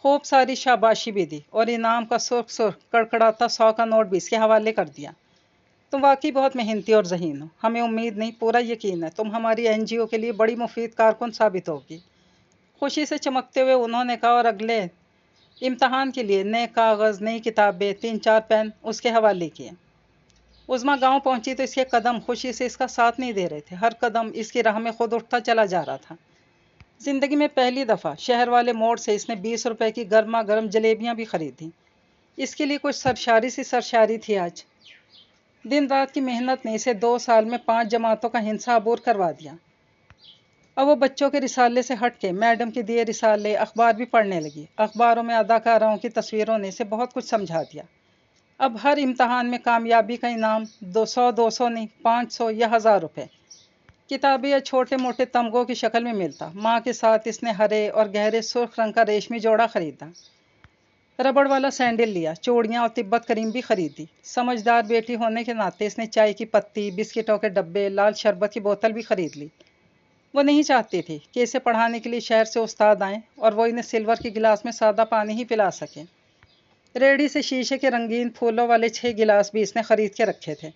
खूब सारी शाबाशी भी दी और इनाम का सुर्ख कड़कड़ाता 100 का नोट भी इसके हवाले कर दिया। तुम वाकई बहुत मेहनती और ज़हीन हो। हमें उम्मीद नहीं, पूरा यकीन है तुम हमारी NGO के लिए बड़ी मुफीद कारकुन साबित होगी। खुशी से चमकते हुए उन्होंने कहा और अगले इम्तहान के लिए नए कागज़, नई किताबें, 3-4 पेन उसके हवाले किए। उज़्मा गांव पहुंची तो इसके कदम खुशी से इसका साथ नहीं दे रहे थे। हर कदम इसकी राह में खुद उठता चला जा रहा था। ज़िंदगी में पहली दफ़ा शहर वाले मोड़ से इसने 20 रुपए की गर्मा गर्म जलेबियाँ भी खरीदी। इसके लिए कुछ सरशारी थी आज। दिन रात की मेहनत ने इसे 2 साल में 5 जमातों का हिंसा अबूर करवा दिया। अब वो बच्चों के रिसाले से हट के मैडम के दिए रिसाले, अखबार भी पढ़ने लगी। अखबारों में अदाकाराओं की तस्वीरों ने इसे बहुत कुछ समझा दिया। अब हर इम्तहान में कामयाबी का इनाम 200 नहीं 500 या 1000 रुपये किताबें या छोटे मोटे तमगों की शक्ल में मिलता। माँ के साथ इसने हरे और गहरे सुर्ख रंग का रेशमी जोड़ा खरीदा। रबड़ वाला सैंडल लिया, चूड़ियाँ और तिब्बत करीम भी खरीदी। समझदार बेटी होने के नाते इसने चाय की पत्ती, बिस्किटों के डब्बे, लाल शरबत की बोतल भी खरीद ली। وہ نہیں چاہتی تھی کہ اسے پڑھانے کے لیے شہر سے استاد آئیں اور وہ انہیں سلور کے گلاس میں سادہ پانی ہی پلا سکیں۔ ریڑھی سے شیشے کے رنگین پھولوں والے 6 گلاس بھی اس نے خرید کے رکھے تھے۔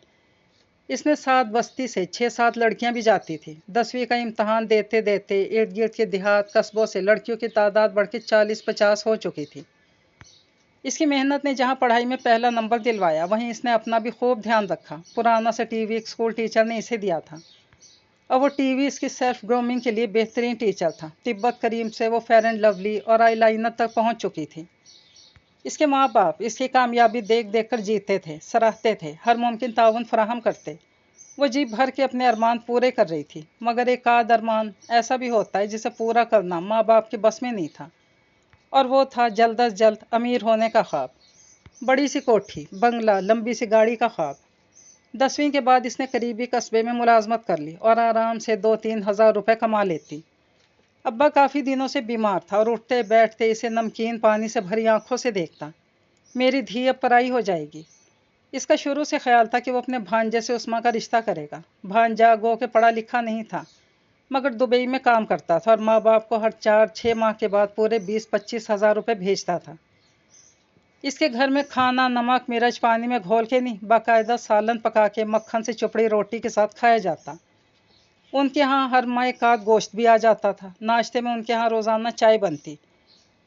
اس نے 7 بستی سے 6-7 لڑکیاں بھی جاتی تھی۔ 10ویں کا امتحان دیتے دیتے ارد گرد کے دیہات قصبوں سے لڑکیوں کی تعداد بڑھ کے 40-50 ہو چکی تھی۔ اس کی محنت نے جہاں پڑھائی میں پہلا نمبر دلوایا، وہیں اس نے اپنا بھی خوب دھیان رکھا۔ پرانا سا ٹی وی ایک اسکول ٹیچر نے اسے دیا تھا، اور وہ ٹی وی اس کی سیلف گرومنگ کے لیے بہترین ٹیچر تھا۔ تبت کریم سے وہ فیئر اینڈ لولی اور آئی لائنر تک پہنچ چکی تھی۔ اس کے ماں باپ اس کی کامیابی دیکھ دیکھ کر جیتے تھے، سراہتے تھے، ہر ممکن تعاون فراہم کرتے۔ وہ جی بھر کے اپنے ارمان پورے کر رہی تھی، مگر ایک آدھ ارمان ایسا بھی ہوتا ہے جسے پورا کرنا ماں باپ کے بس میں نہیں تھا، اور وہ تھا جلد از جلد امیر ہونے کا خواب۔ بڑی سی کوٹھی، بنگلہ، لمبی سی گاڑی کا خواب۔ 10ویں کے بعد اس نے قریبی قصبے میں ملازمت کر لی اور آرام سے 2-3 ہزار روپے کما لیتی۔ ابا کافی دنوں سے بیمار تھا اور اٹھتے بیٹھتے اسے نمکین پانی سے بھری آنکھوں سے دیکھتا۔ میری دھی اب پرائی ہو جائے گی۔ اس کا شروع سے خیال تھا کہ وہ اپنے بھانجے سے عثمان کا رشتہ کرے گا۔ بھانجا گو کہ پڑھا لکھا نہیں تھا، مگر دبئی میں کام کرتا تھا اور ماں باپ کو ہر 4-6 ماہ کے بعد پورے 20-25 ہزار روپے بھیجتا تھا۔ اس کے گھر میں کھانا نمک مرچ پانی میں گھول کے نہیں، باقاعدہ سالن پکا کے مکھن سے چپڑی روٹی کے ساتھ کھایا جاتا۔ ان کے ہاں ہر ماہ ایک آدھ گوشت بھی آ جاتا تھا۔ ناشتے میں ان کے ہاں روزانہ چائے بنتی،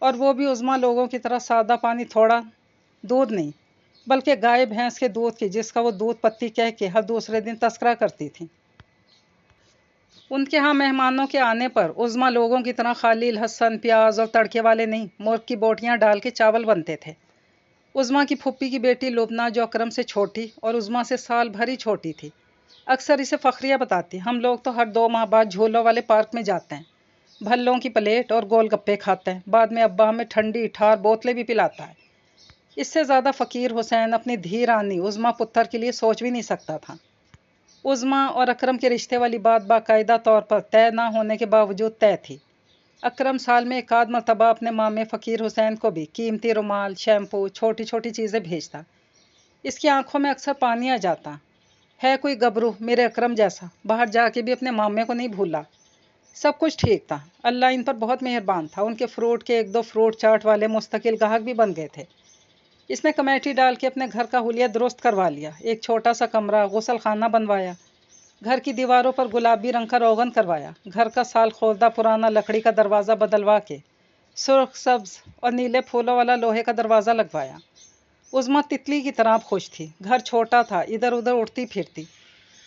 اور وہ بھی عظمیٰ لوگوں کی طرح سادہ پانی تھوڑا، دودھ نہیں، بلکہ گائے بھینس کے دودھ کی، جس کا وہ دودھ پتی کہہ کے ہر دوسرے دن تذکرہ کرتی تھی۔ ان کے ہاں مہمانوں کے آنے پر عظمیٰ لوگوں کی طرح خالی لہسن پیاز اور تڑکے والے نہیں، مرغ کی بوٹیاں ڈال کے چاول بنتے تھے۔ عظمیٰ کی پھوپھی کی بیٹی لبنہ، جو اکرم سے چھوٹی اور عظمیٰ سے سال بھر ہی چھوٹی تھی، اکثر اسے فخریہ بتاتی، ہم لوگ تو ہر 2 ماہ بعد جھولوں والے پارک میں جاتے ہیں، بھلوں کی پلیٹ اور گول گپے کھاتے ہیں، بعد میں ابا ہمیں ٹھنڈی ٹھار بوتلیں بھی پلاتا ہے۔ اس سے زیادہ فقیر حسین اپنی دھی رانی عظمیٰ پتر کے لیے سوچ بھی نہیں سکتا تھا۔ عظمیٰ اور اکرم کے رشتے والی بات باقاعدہ طور پر طے نہ ہونے کے باوجود طے تھی۔ اکرم سال میں ایک آدھ مرتبہ اپنے مامے فقیر حسین کو بھی قیمتی رومال، شیمپو، چھوٹی چھوٹی چیزیں بھیجتا۔ اس کی آنکھوں میں اکثر پانی آ جاتا۔ ہے کوئی گبرو میرے اکرم جیسا، باہر جا کے بھی اپنے مامے کو نہیں بھولا۔ سب کچھ ٹھیک تھا، اللہ ان پر بہت مہربان تھا۔ ان کے فروٹ کے 1-2 فروٹ چاٹ والے مستقل گاہک بھی بن گئے تھے۔ اس نے کمیٹی ڈال کے اپنے گھر کا حلیہ درست کروا لیا، ایک چھوٹا سا کمرہ، غسل خانہ بنوایا، گھر کی دیواروں پر گلابی رنگ کا روغن کروایا، گھر کا سال خوردہ پرانا لکڑی کا دروازہ بدلوا کے سرخ سبز اور نیلے پھولوں والا لوہے کا دروازہ لگوایا۔ عظمیٰ تتلی کی طرح خوش تھی، گھر چھوٹا تھا، ادھر ادھر اڑتی پھرتی،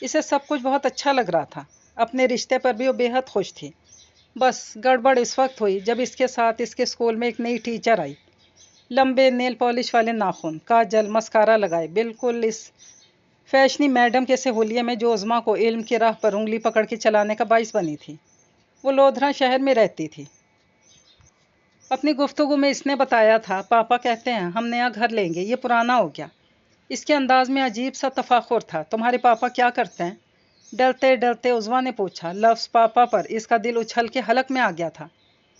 اسے سب کچھ بہت اچھا لگ رہا تھا۔ اپنے رشتے پر بھی وہ بے حد خوش تھی۔ بس گڑبڑ اس وقت ہوئی جب اس کے ساتھ اس کے اسکول میں ایک نئی ٹیچر آئی، لمبے نیل پالش والے ناخن، کاجل، مسکارا لگائے، بالکل اس فیشنی میڈم کے سے حلیے میں جو عظمیٰ کو علم کی راہ پر انگلی پکڑ کے چلانے کا باعث بنی تھی۔ وہ لودھرا شہر میں رہتی تھی۔ اپنی گفتگو میں اس نے بتایا تھا، پاپا کہتے ہیں ہم نیا گھر لیں گے، یہ پرانا ہو گیا۔ اس کے انداز میں عجیب سا تفاخر تھا۔ تمہارے پاپا کیا کرتے ہیں؟ ڈرتے ڈرتے عظمیٰ نے پوچھا۔ لفظ پاپا پر اس کا دل اچھل کے حلق میں آ گیا تھا۔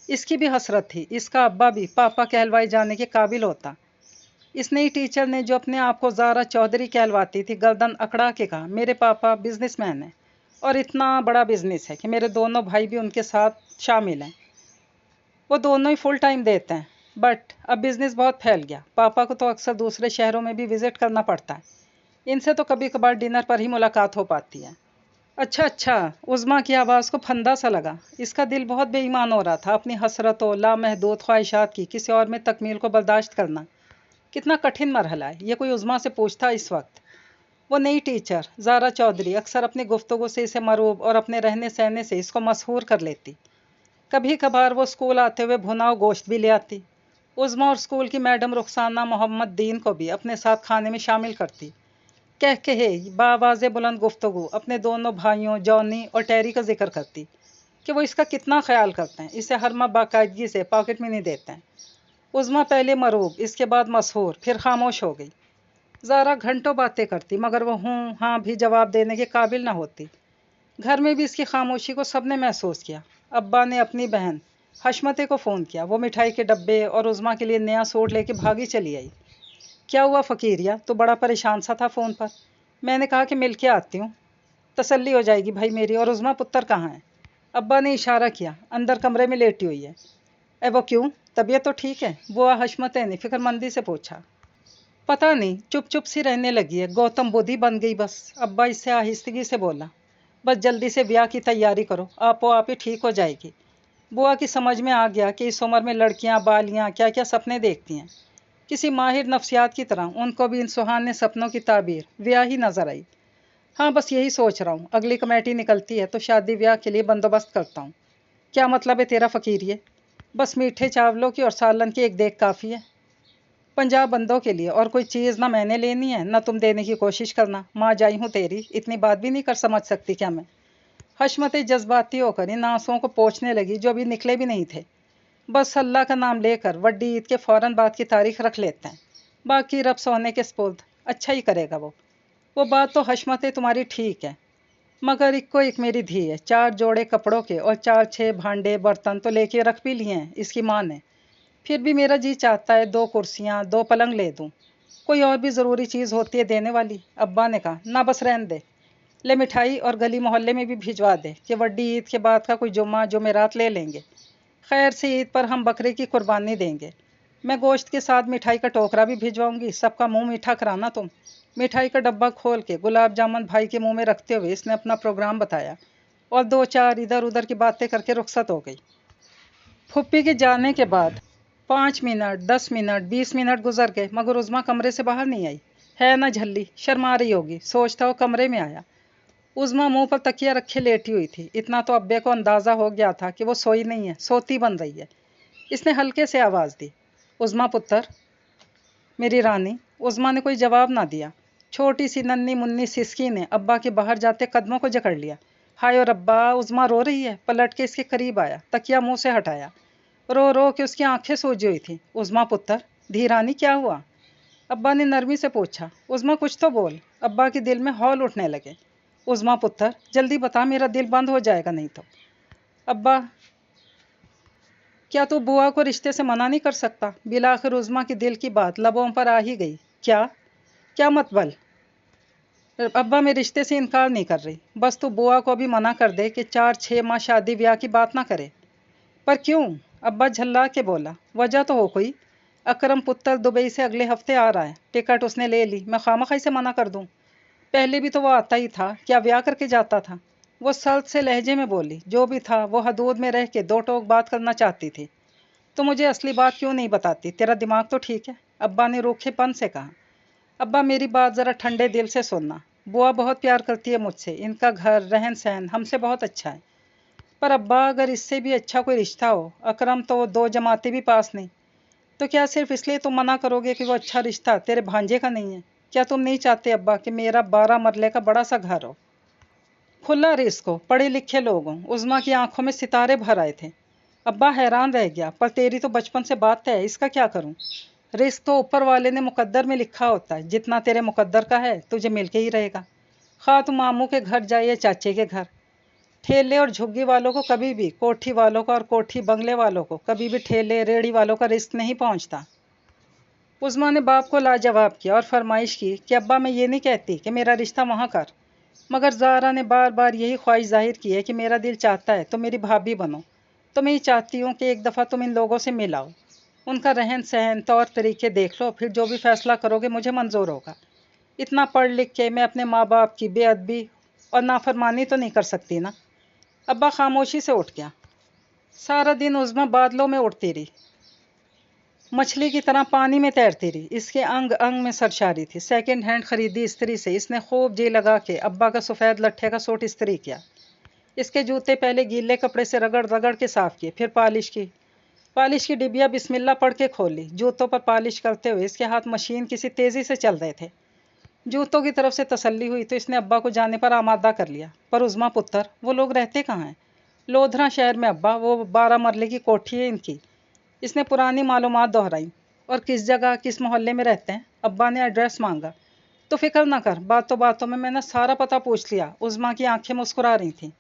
اس کی بھی حسرت تھی، اس کا ابا بھی پاپا کہلوائے جانے کے قابل ہوتا۔ اس نئی ٹیچر نے، جو اپنے آپ کو زارا چودھری کہلواتی تھی، گردن اکڑا کے کہا، میرے پاپا بزنس مین ہیں، اور اتنا بڑا بزنس ہے کہ میرے دونوں بھائی بھی ان کے ساتھ شامل ہیں۔ وہ دونوں ہی فل ٹائم دیتے ہیں، بٹ اب بزنس بہت پھیل گیا۔ پاپا کو تو اکثر دوسرے شہروں میں بھی وزٹ کرنا پڑتا ہے، ان سے تو کبھی کبھار ڈنر پر ہی ملاقات ہو پاتی ہے۔ اچھا اچھا، عظمیٰ کی آواز کو پھندا سا لگا۔ اس کا دل بہت بے ایمان ہو رہا تھا۔ اپنی حسرتوں، لامحدود خواہشات کی کسی اور میں تکمیل کو برداشت کرنا کتنا کٹھن مرحلہ ہے، یہ کوئی عظمیٰ سے پوچھتا اس وقت۔ وہ نئی ٹیچر زارا چودھری اکثر اپنی گفتگو سے اسے مرعوب اور اپنے رہنے سہنے سے اس کو مسحور کر لیتی۔ کبھی کبھار وہ اسکول آتے ہوئے بھنا ہوا گوشت بھی لے آتی۔ عظمیٰ اور اسکول کی میڈم رخسانہ محمد دین کو بھی اپنے ساتھ کھانے میں شامل کرتی۔ کہہ کہے بآواز بلند گفتگو اپنے دونوں بھائیوں جانی اور ٹیری کا ذکر کرتی کہ وہ اس کا کتنا خیال کرتے ہیں، اسے ہر ماہ باقاعدگی سے پاکٹ منی دیتے ہیں۔ عظمیٰ پہلے مرعوب، اس کے بعد مسحور، پھر خاموش ہو گئی۔ زارا گھنٹوں باتیں کرتی، مگر وہ ہوں ہاں بھی جواب دینے کے قابل نہ ہوتی۔ گھر میں بھی اس کی خاموشی کو سب نے محسوس کیا۔ ابا نے اپنی بہن حشمتے کو فون کیا، وہ مٹھائی کے ڈبے اور عظمیٰ کے لیے نیا سوٹ لے کے بھاگی چلی آئی۔ کیا ہوا فقیریہ، تو بڑا پریشان سا تھا فون پر؟ میں نے کہا کہ مل کے آتی ہوں، تسلی ہو جائے گی بھائی میری۔ اور عظمیٰ پتر کہاں ہے؟ अब्बा ने इशारा किया, अंदर कमरे में लेटी हुई है। ए वो क्यों, तबीयत तो ठीक है? बुआ हशमते ने फिक्रमंदी से पूछा। पता नहीं, चुप चुप सी रहने लगी है, गौतम बुद्धि बन गई बस। अब्बा इससे आहिस्तगी से बोला। बस जल्दी से ब्याह की तैयारी करो, आपो आप ही ठीक हो जाएगी। बुआ की समझ में आ गया कि इस उम्र में लड़कियां बालियां क्या क्या सपने देखती हैं। किसी माहिर नफ्सियात की तरह उनको भी इन सुहाने सपनों की ताबीर ब्याह ही नजर आई। हाँ, बस यही सोच रहा हूँ, अगली कमेटी निकलती है तो शादी ब्याह के लिए बंदोबस्त करता हूँ। क्या मतलब है तेरा फकीरिए? बस मीठे चावलों की और सालन की एक देख काफ़ी है। 50 बंदों के लिए, और कोई चीज़ ना मैंने लेनी है ना तुम देने की कोशिश करना। माँ जाई हूँ तेरी, इतनी बात भी नहीं कर समझ सकती क्या मैं? हशमतें जज्बाती होकर इन आंसुओं को पोंछने लगी जो अभी निकले भी नहीं थे। बस अल्लाह का नाम लेकर वड्डी ईद के फ़ौरन बाद की तारीख रख लेते हैं, बाकी रब सोने के स्पुर्द, अच्छा ही करेगा वो बात तो हशमतें तुम्हारी ठीक है, मगर इक्को एक मेरी धी है। 4 जोड़े कपड़ों के और 4-6 भांडे बर्तन तो लेके रख भी लिए हैं इसकी माँ ने। फिर भी मेरा जी चाहता है 2 कुर्सियाँ 2 पलंग ले दूँ। कोई और भी ज़रूरी चीज़ होती है देने वाली। अब्बा ने कहा, ना बस रहने दे, ले मिठाई और गली मोहल्ले में भी भिजवा दे कि वड्डी ईद के बाद का कोई जुम्मा जुमेरात ले लेंगे। खैर से ईद पर हम बकरे की कुर्बानी देंगे। मैं गोश्त के साथ मिठाई का टोकरा भी भिजवाऊंगी, सबका मुंह मीठा कराना तुम। मिठाई का डब्बा खोल के गुलाब जामुन भाई के मुंह में रखते हुए इसने अपना प्रोग्राम बताया और 2-4 इधर उधर की बातें करके रुखसत हो गई। फुप्पी के जाने के बाद 5 मिनट 10 मिनट 20 मिनट गुजर गए, मगर उज़्मा कमरे से बाहर नहीं आई। है ना झल्ली, शर्मा रही होगी, सोचता वो कमरे में आया। उज़्मा मुंह पर तकिया रखे लेटी हुई थी। इतना तो अब्बे को अंदाज़ा हो गया था कि वो सोई नहीं है, सोती बन रही है। इसने हल्के से आवाज़ दी, उज़्मा पुत्र, मेरी रानी। उज़्मा ने कोई जवाब ना दिया। छोटी सी नन्ही मुन्नी सिसकी ने अब्बा के बाहर जाते कदमों को जकड़ लिया। हाय और अब्बा, उज़्मा रो रही है। पलट के इसके करीब आया, तकिया मुंह से हटाया। रो रो के उसकी आंखें सूजी हुई थी। उज़्मा पुत्र, धी रानी, क्या हुआ? अब्बा ने नरमी से पूछा। उज़्मा कुछ तो बोल। अब्बा के दिल में हौल उठने लगे। उज़्मा पुत्र, जल्दी बता, मेरा दिल बंद हो जाएगा नहीं तो। अब्बा, क्या तू बुआ को रिश्ते से मना नहीं कर सकता? बिलाखिर उज़्मा की दिल की बात लबों पर आ ही गई। क्या क्या मतबल? अब्बा, मैं रिश्ते से इनकार नहीं कर रही, बस तू बुआ को भी मना कर दे कि 4-6 माह शादी ब्याह की बात ना करे। पर क्यों? अब्बा झल्ला के बोला। वजह तो हो कोई। अकरम पुत्र दुबई से अगले हफ्ते आ रहा है, टिकट उसने ले ली, मैं खामखा से मना कर दूं? पहले भी तो वो आता ही था, क्या ब्याह करके जाता था? वो सल्त से लहजे में बोली। जो भी था वो हदूद में रह के 2 टोक बात करना चाहती थी। तो मुझे असली बात क्यों नहीं बताती? तेरा दिमाग तो ठीक है, अब्बा ने रूखेपन से कहा। अब्बा, मेरी बात ज़रा ठंडे दिल से सुनना। बुआ बहुत प्यार करती है मुझसे, इनका घर रहन सहन हमसे बहुत अच्छा है। पर अब्बा, अगर इससे भी अच्छा कोई रिश्ता हो, अकरम तो वो 2 जमातें भी पास नहीं, तो क्या सिर्फ इसलिए तुम मना करोगे कि वो अच्छा रिश्ता तेरे भांजे का नहीं है? क्या तुम नहीं चाहते अब्बा कि मेरा 12 मरले का बड़ा सा घर हो, खुला रिस्क हो, पढ़े लिखे लोग हों? उज़्मा की आंखों में सितारे भर आए थे। अब्बा हैरान रह गया। पर तेरी तो बचपन से बात है, इसका क्या करूं? रिस्क तो ऊपर वाले ने मुकद्दर में लिखा होता है, जितना तेरे मुकद्दर का है तुझे मिलके ही रहेगा। खा तू मामू के घर जाए या चाचे के घर। ठेले और झुग्गी वालों को कभी भी, कोठी वालों का और कोठी बंगले वालों को कभी भी ठेले रेड़ी वालों का रिस्क नहीं पहुंचता। उज़्मा ने बाप को लाजवाब किया और फरमाइश की कि अब्बा, मैं ये नहीं कहती कि मेरा रिश्ता वहाँ कर, मगर ज़ारा ने बार बार यही ख्वाहिश जाहिर की है कि मेरा दिल चाहता है तो मेरी भाभी बनो। तो मैं ये चाहती हूँ कि एक दफ़ा तुम इन लोगों से मिल आओ, उनका रहन सहन तौर तरीके देख लो, फिर जो भी फैसला करोगे मुझे मंजूर होगा। इतना पढ़ लिख के मैं अपने माँ बाप की बेअदबी और नाफरमानी तो नहीं कर सकती ना? अब्बा खामोशी से उठ गया। सारा दिन उज़्मा बादलों में उड़ती रही, मछली की तरह पानी में तैरती रही। इसके अंग अंग में सरशारी थी। सेकंड हैंड खरीदी इस्त्री से इसने खूब जी लगा के अब्बा का सफ़ेद लट्ठे का सूट इस्त्री किया। इसके जूते पहले गीले कपड़े से रगड़ रगड़ के साफ़ किए, फिर पालिश की डिबिया बिस्मिल्लाह पढ़ के खोली। जूतों पर पालिश करते हुए इसके हाथ मशीन किसी तेज़ी से चल रहे थे। जूतों की तरफ से तसल्ली हुई तो इसने अब्बा को जाने पर आमादा कर लिया। पर उज़्मा पुत्र, वो लोग रहते कहाँ हैं? लोधरा शहर में अब्बा, वो 12 मरले की कोठी है इनकी। इसने पुरानी मालूमात दोहराई। और किस जगह किस मोहल्ले में रहते हैं? अब्बा ने एड्रेस मांगा। तो फिक्र ना कर, बातों बातों में मैंने सारा पता पूछ लिया। उज़्मा की आंखें मुस्कुरा रही थीं।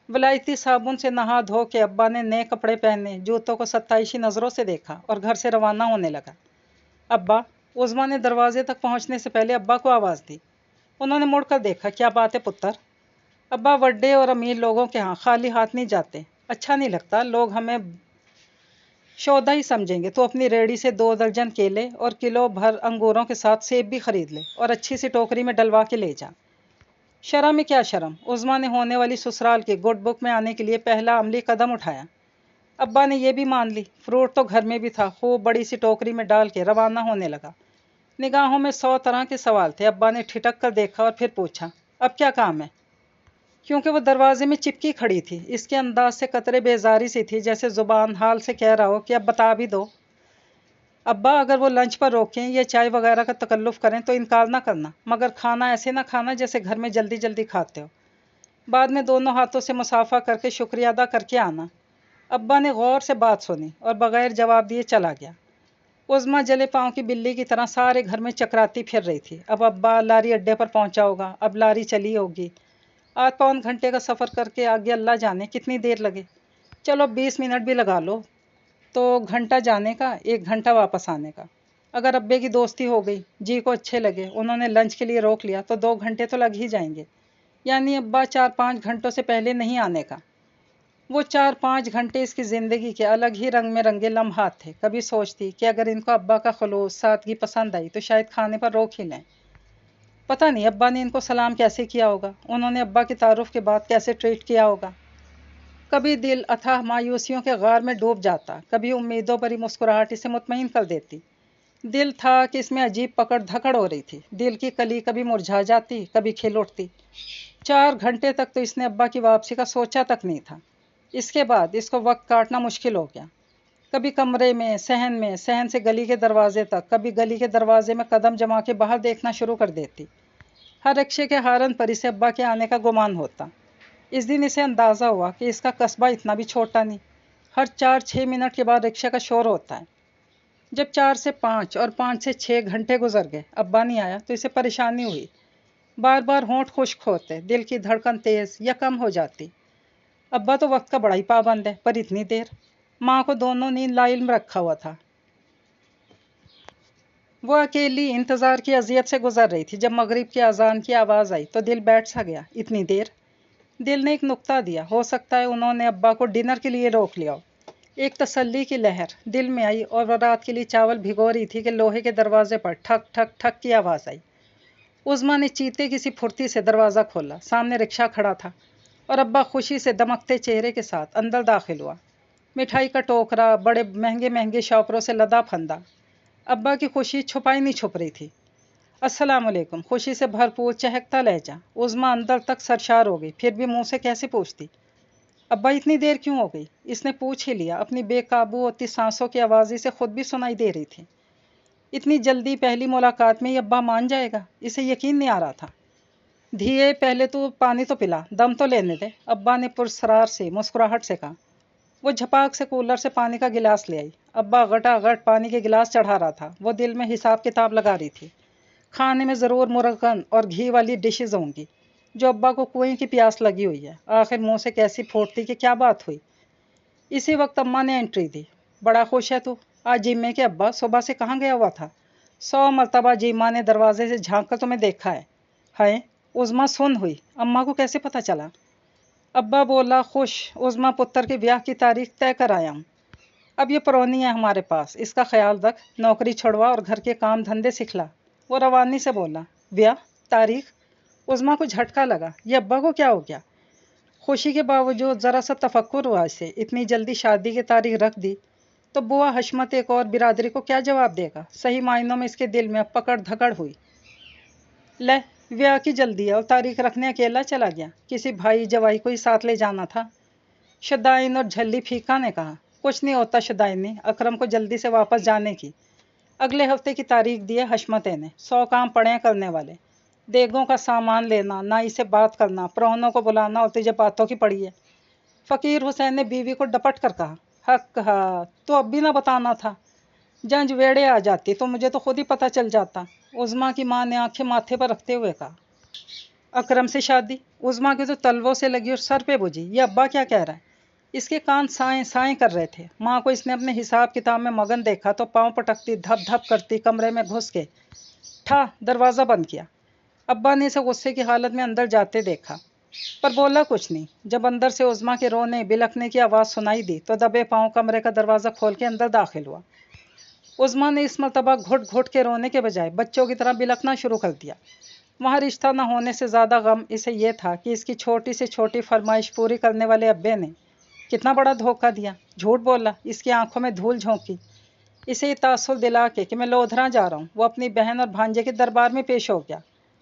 वलायती साबुन से नहा धो के अब्बा ने नए कपड़े पहने, जूतों को सत्ताईशी नज़रों से देखा और घर से रवाना होने लगा। अब्बा, उज़्मा ने दरवाजे तक पहुंचने से पहले अब्बा को आवाज़ दी। उन्होंने मुड़कर देखा। क्या बात है पुत्र? अब्बा बड़े और अमीर लोगों के यहाँ खाली हाथ नहीं जाते, अच्छा नहीं लगता, लोग हमें शोधा ही समझेंगे। तो अपनी रेहड़ी से 2 दर्जन केले और किलो भर अंगूरों के साथ सेब भी खरीद ले और अच्छी सी टोकरी में डलवा के ले जा। शर्म में क्या शर्म, उज़्मा ने होने वाली ससुराल के गुड बुक में आने के लिए पहला अमली कदम उठाया। अब्बा ने यह भी मान ली, फ्रूट तो घर में भी था, खूब बड़ी सी टोकरी में डाल के रवाना होने लगा। निगाहों में 100 तरह के सवाल थे। अब्बा ने ठिठक कर देखा और फिर पूछा, अब क्या काम है? क्योंकि वो दरवाजे में चिपकी खड़ी थी। इसके अंदाज से कतरे बेजारी सी थी, जैसे जुबान हाल से कह रहा हो कि अब बता भी दो। अब्बा, अगर वो लंच पर रोकें या चाय वगैरह का तकल्लुफ़ करें तो इनकार ना करना, मगर खाना ऐसे ना खाना जैसे घर में जल्दी जल्दी खाते हो। बाद में दोनों हाथों से मुसाफा करके शुक्रिया अदा करके आना। अब्बा ने गौर से बात सुनी और बगैर जवाब दिए चला गया। उज़्मा जले पाँव की बिल्ली की तरह सारे घर में चकराती फिर रही थी। अब अब्बा लारी अड्डे पर पहुंचा होगा, अब लारी चली होगी। आध पौन घंटे का सफ़र करके आगे अल्लाह जाने कितनी देर लगे। चलो 20 मिनट भी लगा लो तो घंटा जाने का, 1 घंटा वापस आने का। अगर अब्बे की दोस्ती हो गई, जी को अच्छे लगे, उन्होंने लंच के लिए रोक लिया तो 2 घंटे तो लग ही जाएंगे। यानी अब्बा 4-5 घंटों से पहले नहीं आने का। वो 4-5 घंटे इसकी ज़िंदगी के अलग ही रंग में रंगे लम्हात थे। कभी सोचती कि अगर इनको अब्बा का खलूस सादगी पसंद आई तो शायद खाने पर रोक ही लें। पता नहीं अब्बा ने इनको सलाम कैसे किया होगा, उन्होंने अब्बा की तारुफ के बाद कैसे ट्रीट किया होगा। कभी दिल अथाह मायूसियों के गार में डूब जाता, कभी उम्मीदों भरी मुस्कुराहट इसे मुतमईन कर देती। दिल था कि इसमें अजीब पकड़ धकड़ हो रही थी। दिल की कली कभी मुरझा जाती, कभी खिल उठती। 4 घंटे तक तो इसने अब्बा की वापसी का सोचा तक नहीं था। इसके बाद इसको वक्त काटना मुश्किल हो गया। कभी कमरे में, सहन से गली के दरवाजे तक, कभी गली के दरवाजे में कदम जमा के बाहर देखना शुरू कर देती। हर रिक्शे के हारन पर इसे अब्बा के आने का गुमान होता। इस दिन इसे अंदाज़ा हुआ कि इसका कस्बा इतना भी छोटा नहीं। हर 4-6 मिनट के बाद रिक्शा का शोर होता है। जब 4 से 5 और 5 से 6 घंटे गुजर गए, अब्बा नहीं आया तो इसे परेशानी हुई। बार बार होंठ खुश्क होते, दिल की धड़कन तेज़ या कम हो जाती। अब्बा तो वक्त का बड़ा ही पाबंद है, पर इतनी देर। माँ को दोनों नींद लाइल में रखा हुआ था। वो अकेली इंतज़ार की अजियत से गुजर रही थी। जब मगरिब की अजान की आवाज़ आई तो दिल बैठ सा गया। इतनी देर? दिल ने एक नुक्ता दिया, हो सकता है उन्होंने अब्बा को डिनर के लिए रोक लिया हो। एक तसल्ली की लहर दिल में आई और वह रात के लिए चावल भिगो रही थी कि लोहे के दरवाजे पर ठक ठक ठक की आवाज़ आई। उज़्मा ने चीते किसी फुर्ती से दरवाज़ा खोला। सामने रिक्शा खड़ा था और अब्बा खुशी से दमकते चेहरे के साथ अंदर दाखिल हुआ। मिठाई का टोकरा बड़े महंगे महंगे शॉपरों से लदा फंदा। अब्बा की खुशी छुपाई नहीं छुप रही थी। अस्सलामुअलैकुम, खुशी से भरपूर चहकता लहजा। उज़्मा अंदर तक सरशार हो गई, फिर भी मुंह से कैसे पूछती, अब्बा इतनी देर क्यों हो गई? इसने पूछ ही लिया। अपनी बेकाबू होती सांसों की आवाज़ इसे खुद भी सुनाई दे रही थी। इतनी जल्दी पहली मुलाकात में ही अब्बा मान जाएगा, इसे यकीन नहीं आ रहा था। धिये, पहले तो पानी तो पिला, दम तो लेने दे, अब्बा ने पुरसरार से मुस्कुराहट से कहा। वो झपाक से कूलर से पानी का गिलास ले आई। अब्बा गटागट पानी के गिलास चढ़ा रहा था। वो दिल में हिसाब किताब लगा रही थी। खाने में ज़रूर मुरगन और घी वाली डिशेज होंगी जो अब्बा को कुएं की प्यास लगी हुई है। आखिर मुंह से कैसी फूटती कि क्या बात हुई। इसी वक्त अम्मा ने एंट्री दी। बड़ा खुश है तू? आज जिम्मे के अब्बा सुबह से कहाँ गया हुआ था? 100 मरतबा जिम्मा ने दरवाजे से झांक कर तुम्हें देखा है। है? उज़्मा सुन हुई। अम्मा को कैसे पता चला? अब्बा बोला खुश, उज़्मा पुत्र के ब्याह की तारीख तय कर आया हूँ। अब ये परौनी है हमारे पास, इसका ख्याल रख, नौकरी छुड़वा और घर के काम धंधे सिखला। वो रवानी से बोला। ब्याह? तारीख? उज़्मा को झटका लगा, ये अब्बा को क्या हो गया? खुशी के बावजूद ज़रा सा तफक्कुर हुआ इसे। इतनी जल्दी शादी की तारीख रख दी तो बुआ हशमत एक और बिरादरी को क्या जवाब देगा? सही मायनों में इसके दिल में अब पकड़ धकड़ हुई। ले, ब्याह की जल्दी है और तारीख रखने अकेला चला गया? किसी भाई जवाई को ही साथ ले जाना था। शदाइन और झल्ली फीका ने कहा। कुछ नहीं होता शदाइनी, अकरम को जल्दी से वापस जाने की। अगले हफ्ते की तारीख दी है हशमते ने। 100 काम पड़े हैं करने वाले। देगों का सामान लेना, नाई से बात करना, प्राहुनों को बुलाना और तुझे बातों की पड़ी है। फ़कीर हुसैन ने बीवी को डपट कर कहा। हक कहा, तो अब भी ना बताना था। जंज वेड़े आ जाती तो मुझे तो खुद ही पता चल जाता। उज़्मा की माँ ने आंखें माथे पर रखते हुए कहा। अकरम से शादी? उज़्मा की तो तलवों से लगी और सर पे बुझी। ये अब्बा क्या कह रहा है? इसके कान साएं साएं कर रहे थे। माँ को इसने अपने हिसाब किताब में मगन देखा तो पाँव पटकती, धप धप करती कमरे में घुस के ठा दरवाज़ा बंद किया। अब्बा ने इसे गुस्से की हालत में अंदर जाते देखा। पर बोला कुछ नहीं। जब अंदर से उज़्मा के रोने बिलखने की आवाज़ सुनाई दी तो दबे पाँव कमरे का दरवाज़ा खोल के अंदर दाखिल हुआ। उज़्मा ने इस मरतबा घुट घुट के रोने के बजाय बच्चों की तरह बिलखना शुरू कर दिया। वहाँ रिश्ता न होने से ज़्यादा गम इसे ये था कि इसकी छोटी से छोटी फरमाइश पूरी करने वाले अब्बे ने कितना बड़ा धोखा दिया। झूठ बोला, इसकी आंखों में धूल झोंकी, इसे ये तासुर दिला के कि मैं लोधरा जा रहा हूँ। वो अपनी बहन और भांजे के दरबार में पेश हो गया।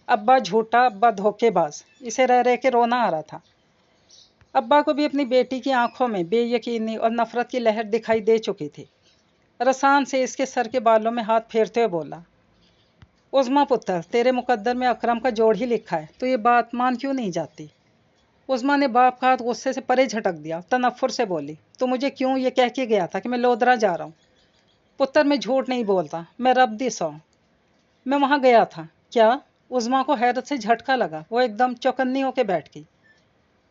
अब्बा झूठा, अब्बा धोखेबाज। इसे रह रह के रोना आ रहा था। अब्बा को भी अपनी बेटी की आंखों में बेयकीनी और नफरत की लहर दिखाई दे चुकी थी। रसान से इसके सर के बालों में हाथ फेरते हुए बोला, उज़्मा पुत्र, तेरे मुकद्दर में अकरम का जोड़ ही लिखा है, तो ये बात मान क्यों नहीं जाती? उज़्मा ने बाप का हाथ गुस्से से परे झटक दिया। तनफ्फुर से बोली, तो मुझे क्यों ये कह के गया था कि मैं लोधरा जा रहा हूँ? पुत्र, मैं झूठ नहीं बोलता, मैं रब दी सौ, मैं वहाँ गया था। क्या? उज़्मा को हैरत से झटका लगा। वो एकदम चौकन्नी होकर बैठ गई।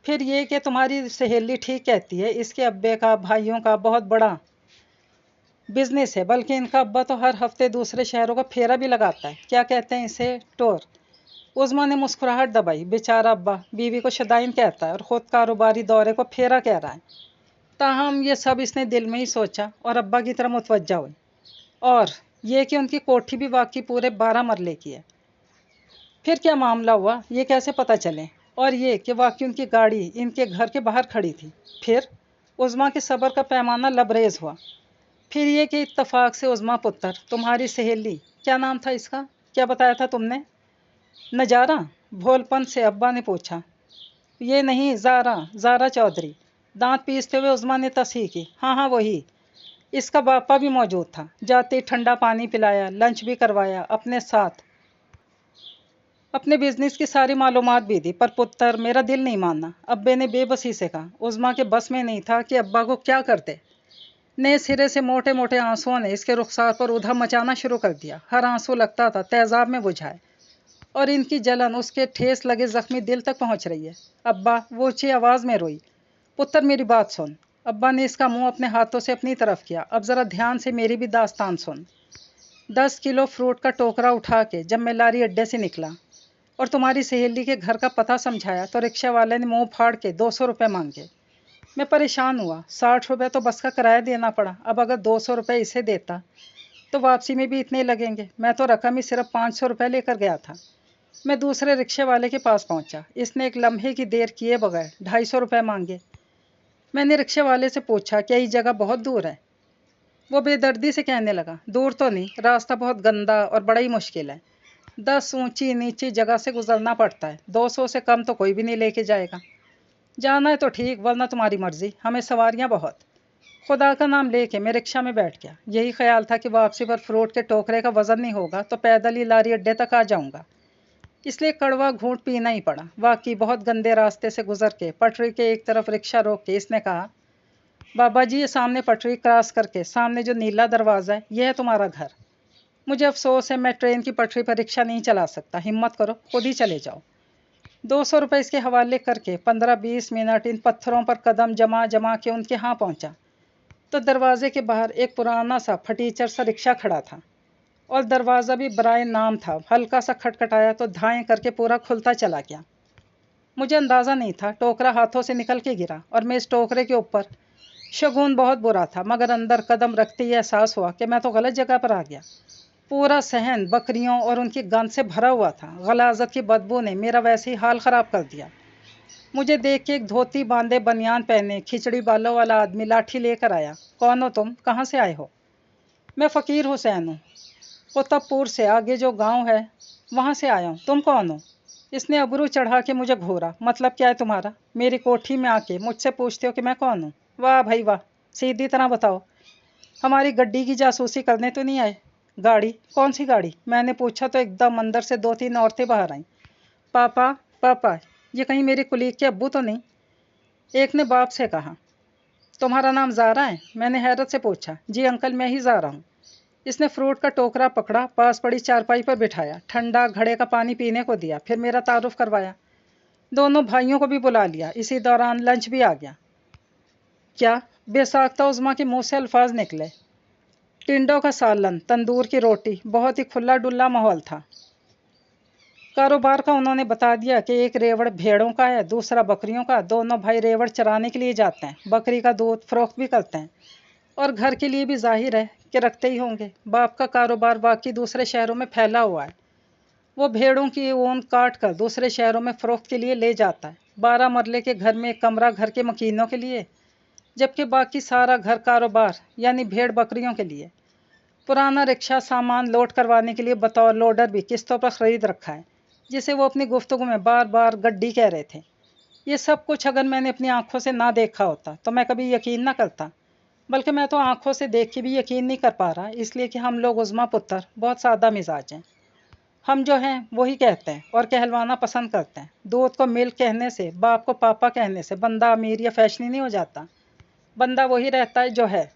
फिर ये कि तुम्हारी सहेली ठीक कहती है, इसके अब्बे का भाइयों का बहुत बड़ा बिजनेस है, बल्कि इनका अब्बा तो हर हफ्ते दूसरे शहरों का फेरा भी लगाता है। क्या कहते हैं इसे? टूर। उज़्मा ने मुस्कुराहट दबाई। बेचारा अब्बा बीवी को शदाइन कहता है और ख़ुद कारोबारी दौरे को फेरा कह रहा है। ताहम ये सब इसने दिल में ही सोचा और अब्बा की तरफ मुतवज्जा हुई। और ये कि उनकी कोठी भी वाकई पूरे 12 मरले की है। फिर क्या मामला हुआ, ये कैसे पता चले? और ये कि वाकई उनकी गाड़ी इनके घर के बाहर खड़ी थी। फिर उज़्मा के सब्र का पैमाना लबरेज हुआ। फिर ये कि इत्तफाक से उज़्मा पुत्र, तुम्हारी सहेली, क्या नाम था इसका, क्या बताया था तुमने? नजारा। भोलपन से अब्बा ने पूछा। ये नहीं, ज़ारा, ज़ारा चौधरी। दांत पीसते हुए उज़्मा ने तस्हीह की। हाँ हाँ वही। इसका बापा भी मौजूद था। जाते ही ठंडा पानी पिलाया, लंच भी करवाया, अपने साथ अपने बिजनेस की सारी मालूमात भी दी। पर पुत्र, मेरा दिल नहीं मानना, अब्बे ने बेबसी से कहा। उज़्मा के बस में नहीं था कि अब्बा को क्या करते। नए सिरे से मोटे मोटे आंसुओं ने इसके रुखसार पर उधम मचाना शुरू कर दिया। हर आंसू लगता था तेजाब में बुझाए, और इनकी जलन उसके ठेस लगे जख्मी दिल तक पहुंच रही है। अब्बा, वो ऊंची आवाज़ में रोई। पुत्र, मेरी बात सुन। अब्बा ने इसका मुंह अपने हाथों से अपनी तरफ किया। अब ज़रा ध्यान से मेरी भी दास्तान सुन। 10 किलो फ्रूट का टोकरा उठा के जब मैं लारी अड्डे से निकला और तुम्हारी सहेली के घर का पता समझाया तो रिक्शा वाले ने मुंह फाड़ के 200 रुपये मांगे। मैं परेशान हुआ। 60 रुपये तो बस का किराया देना पड़ा। अब अगर 200 रुपये इसे देता तो वापसी में भी इतने लगेंगे। मैं तो रकम ही सिर्फ 500 रुपये लेकर गया था। मैं दूसरे रिक्शे वाले के पास पहुंचा। इसने एक लम्हे की देर किए बगैर 250 रुपये मांगे। मैंने रिक्शे वाले से पूछा, क्या ये जगह बहुत दूर है? वो बेदर्दी से कहने लगा, दूर तो नहीं, रास्ता बहुत गंदा और बड़ा ही मुश्किल है। 10 ऊंची नीची जगह से गुजरना पड़ता है। 200 से कम तो कोई भी नहीं लेके जाएगा। जाना है तो ठीक, वरना तुम्हारी मर्जी, हमें सवारियां बहुत। खुदा का नाम लेके मैं रिक्शा में बैठ गया। यही ख्याल था कि वापसी पर फ्रूट के टोकरे का वजन नहीं होगा तो पैदल ही लारी अड्डे तक आ जाऊंगा। इसलिए कड़वा घूंट पीना ही पड़ा। वाकई बहुत गंदे रास्ते से गुजर के पटरी के एक तरफ रिक्शा रोक के इसने कहा, बाबा जी, ये सामने पटरी क्रॉस करके सामने जो नीला दरवाज़ा है, यह है तुम्हारा घर। मुझे अफसोस है, मैं ट्रेन की पटरी पर रिक्शा नहीं चला सकता। हिम्मत करो, खुद ही चले जाओ। 200 रुपये इसके हवाले करके 15-20 मिनट इन पत्थरों पर कदम जमा जमा के उनके यहाँ पहुँचा तो दरवाजे के बाहर एक पुराना सा फटीचर सा रिक्शा खड़ा था और दरवाज़ा भी बराए नाम था। हल्का सा खटखटाया तो धाएं करके पूरा खुलता चला गया। मुझे अंदाज़ा नहीं था, टोकरा हाथों से निकल के गिरा और मैं इस टोकरे के ऊपर। शगुन बहुत बुरा था, मगर अंदर कदम रखते ही एहसास हुआ कि मैं तो गलत जगह पर आ गया। पूरा सहन बकरियों और उनकी गंध से भरा हुआ था। गलाजत की बदबू ने मेरा वैसे ही हाल ख़राब कर दिया। मुझे देख के एक धोती बांधे बनियान पहने खिचड़ी बालों वाला आदमी लाठी लेकर आया। कौन हो तुम, कहाँ से आए हो? मैं फ़कीर हुसैन हूँ, कुतुबपुर से आगे जो गांव है वहाँ से आया हूँ। तुम कौन हो? इसने अबरू चढ़ा के मुझे घूरा। मतलब क्या है तुम्हारा? मेरी कोठी में आके मुझसे पूछते हो कि मैं कौन हूँ? वाह भाई वाह, सीधी तरह बताओ, हमारी गड्डी की जासूसी करने तो नहीं आए? गाड़ी? कौन सी गाड़ी? मैंने पूछा तो एकदम अंदर से 2-3 औरतें बाहर आईं। पापा, पापा, ये कहीं मेरी कुलीग के अब्बू तो नहीं? एक ने बाप से कहा। तुम्हारा नाम ज़ारा है? मैंने हैरत से पूछा। जी अंकल, मैं ही ज़ारा हूँ। इसने फ्रूट का टोकरा पकड़ा, पास पड़ी चारपाई पर बिठाया, ठंडा घड़े का पानी पीने को दिया, फिर मेरा तारुफ करवाया। दोनों भाइयों को भी बुला लिया। इसी दौरान लंच भी आ गया। क्या? बेसाख्ता उज़्मा के मुंह से अल्फाज निकले। टिंडों का सालन, तंदूर की रोटी, बहुत ही खुला डुल्ला माहौल था। कारोबार का उन्होंने बता दिया कि एक रेवड़ भेड़ों का है, दूसरा बकरियों का। दोनों भाई रेवड़ चराने के लिए जाते हैं, बकरी का दूध फरोख्त भी करते हैं और घर के लिए भी जाहिर है कि रखते ही होंगे। बाप का कारोबार बाकी दूसरे शहरों में फैला हुआ है। वो भेड़ों की ऊन काट कर दूसरे शहरों में फरोख्त के लिए ले जाता है। 12 मरले के घर में एक कमरा घर के मकीनों के लिए, जबकि बाकी सारा घर कारोबार यानी भेड़ बकरियों के लिए। पुराना रिक्शा सामान लोड करवाने के लिए बतौर लोडर भी किस्तों पर ख़रीद रखा है, जिसे वो अपनी गुफ्तगू में बार बार गड्डी कह रहे थे। ये सब कुछ अगर मैंने अपनी आंखों से ना देखा होता तो मैं कभी यकीन ना करता, बल्कि मैं तो आंखों से देख के भी यकीन नहीं कर पा रहा, इसलिए कि हम लोग उज़मा पुत्र बहुत सादा मिजाज हैं। हम जो हैं वही कहते हैं और कहलवाना पसंद करते हैं। दूध को मिल्क कहने से, बाप को पापा कहने से बंदा अमीर या फैशनी नहीं हो जाता। बंदा वही रहता है जो है।